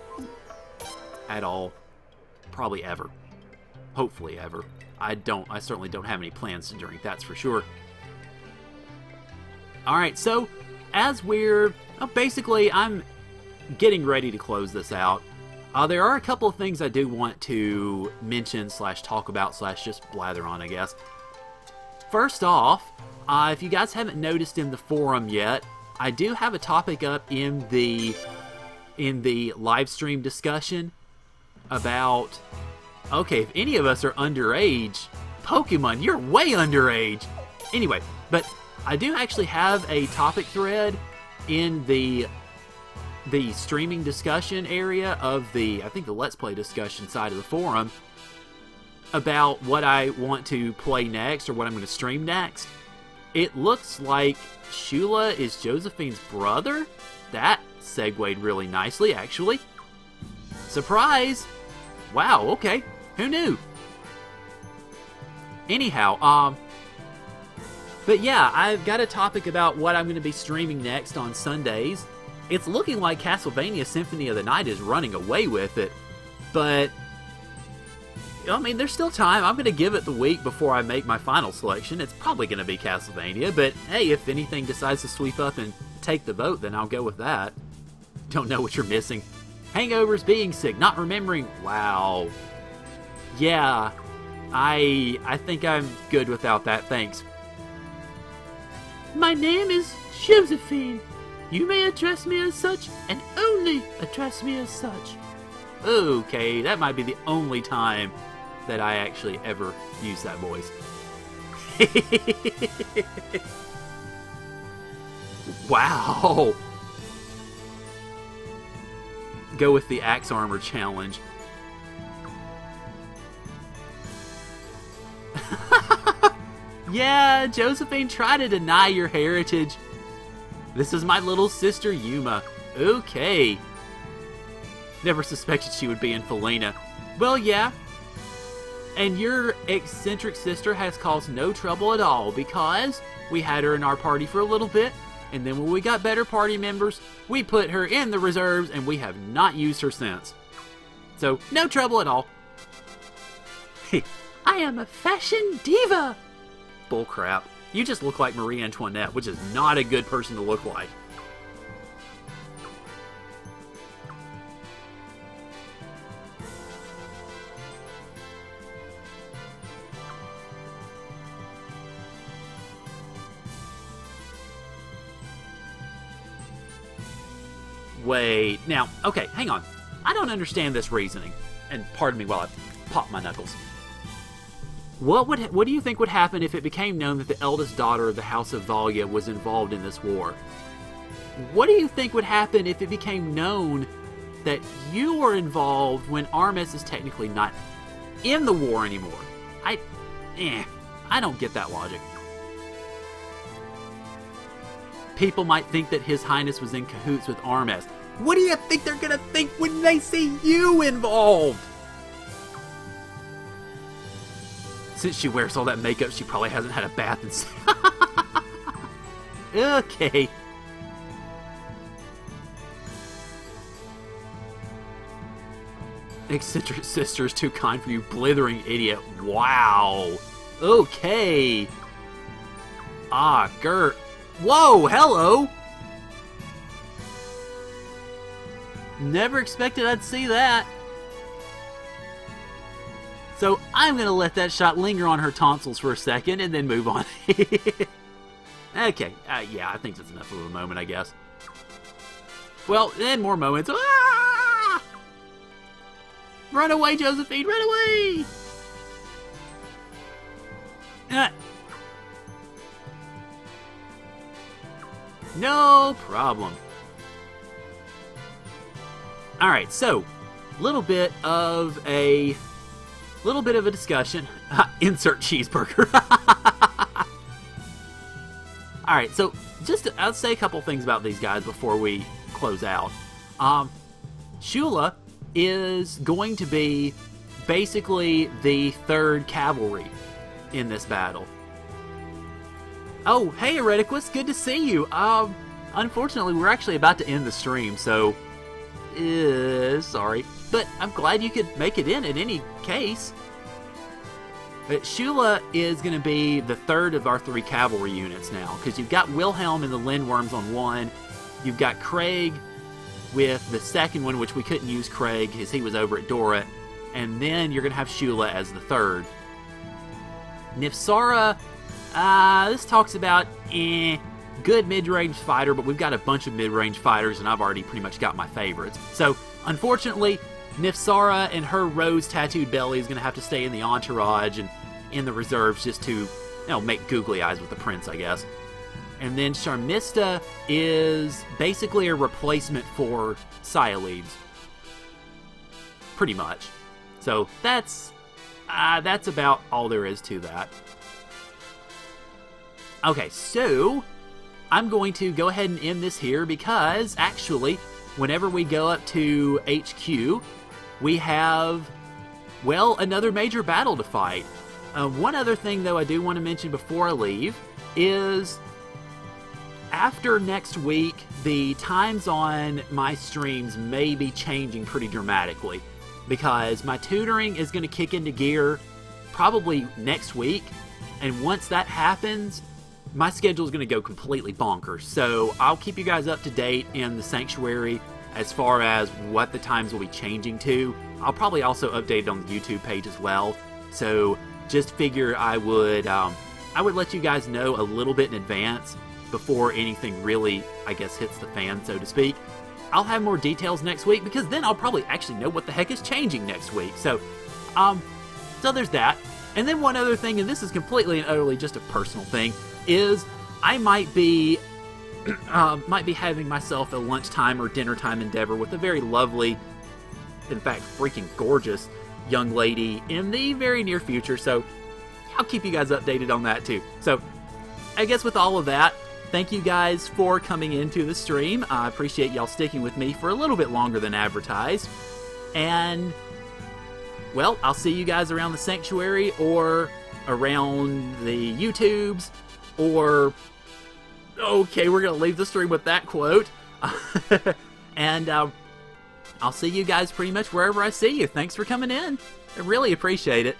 At all. Probably ever. Hopefully ever. I certainly don't have any plans to drink, that's for sure. Alright, so as basically I'm getting ready to close this out. There are a couple of things I do want to mention / talk about / just blather on, I guess. First off, if you guys haven't noticed in the forum yet, I do have a topic up in the live stream discussion about, okay, if any of us are underage, Pokemon, you're way underage! Anyway, but I do actually have a topic thread in the streaming discussion area of I think the Let's Play discussion side of the forum about what I want to play next or what I'm going to stream next. It looks like Shula is Josephine's brother. That segued really nicely, actually. Surprise! Wow, okay. Who knew? Anyhow, but yeah, I've got a topic about what I'm going to be streaming next on Sundays. It's looking like Castlevania Symphony of the Night is running away with it, but I mean, there's still time. I'm going to give it the week before I make my final selection. It's probably going to be Castlevania, but hey, if anything decides to sweep up and take the vote, then I'll go with that. Don't know what you're missing. Hangovers, being sick, not remembering. Wow. Yeah, I think I'm good without that, thanks. My name is Josephine. You may address me as such, and only address me as such. Okay, that might be the only time that I actually ever use that voice. Wow! Go with the Axe Armor challenge. Yeah, Josephine, try to deny your heritage. This is my little sister, Yuma. Okay. Never suspected she would be in Felina. Well, yeah. And your eccentric sister has caused no trouble at all, because we had her in our party for a little bit, and then when we got better party members, we put her in the reserves, and we have not used her since. So, no trouble at all. I am a fashion diva. Bullcrap. You just look like Marie Antoinette, which is not a good person to look like. Wait, now, okay, hang on. I don't understand this reasoning. And pardon me while I pop my knuckles. What do you think would happen if it became known that the eldest daughter of the House of Valya was involved in this war? What do you think would happen if it became known that you were involved when Armes is technically not in the war anymore? I don't get that logic. People might think that His Highness was in cahoots with Armes. What do you think they're gonna think when they see you involved? Since she wears all that makeup, she probably hasn't had a bath in... Okay. Eccentric sister is too kind for you, blithering idiot. Wow. Okay. Ah, Gert. Whoa, hello. Never expected I'd see that. So I'm going to let that shot linger on her tonsils for a second and then move on. Okay, yeah, I think that's enough of a moment, I guess. Well, then more moments. Ah! Run away, Josephine, run away! No problem. Alright, so, little bit of a discussion. Insert cheeseburger. Alright, so I'll say a couple things about these guys before we close out. Shula is going to be basically the 3rd cavalry in this battle. Oh, hey Ereticus, good to see you. Unfortunately, we're actually about to end the stream, so sorry. But I'm glad you could make it in any case. But Shula is going to be the 3rd of our 3 cavalry units now, because you've got Wilhelm and the Lindworms on one, you've got Craig with the 2nd one, which we couldn't use Craig because he was over at Dora, and then you're going to have Shula as the 3rd. Nifsara, this talks about, good mid-range fighter, but we've got a bunch of mid-range fighters, and I've already pretty much got my favorites. So, unfortunately, Nifsara and her rose-tattooed belly is going to have to stay in the entourage and in the reserves just to, make googly eyes with the prince, I guess. And then Sharmista is basically a replacement for Cyalides. Pretty much. So that's about all there is to that. Okay, so I'm going to go ahead and end this here because actually, whenever we go up to HQ, we have, another major battle to fight. One other thing, though, I do want to mention before I leave is after next week, the times on my streams may be changing pretty dramatically because my tutoring is going to kick into gear probably next week, and once that happens, my schedule is going to go completely bonkers. So I'll keep you guys up to date in the Sanctuary as far as what the times will be changing to. I'll probably also update it on the YouTube page as well. So just figure I would let you guys know a little bit in advance before anything really, I guess, hits the fan, so to speak. I'll have more details next week because then I'll probably actually know what the heck is changing next week. So there's that. And then one other thing, and this is completely and utterly just a personal thing, is I might be having myself a lunchtime or dinner time endeavor with a very lovely, in fact, freaking gorgeous young lady in the very near future. So I'll keep you guys updated on that too. So I guess with all of that, thank you guys for coming into the stream. I appreciate y'all sticking with me for a little bit longer than advertised. And, I'll see you guys around the Sanctuary or around the YouTubes or... Okay, we're going to leave the stream with that quote. And I'll see you guys pretty much wherever I see you. Thanks for coming in. I really appreciate it.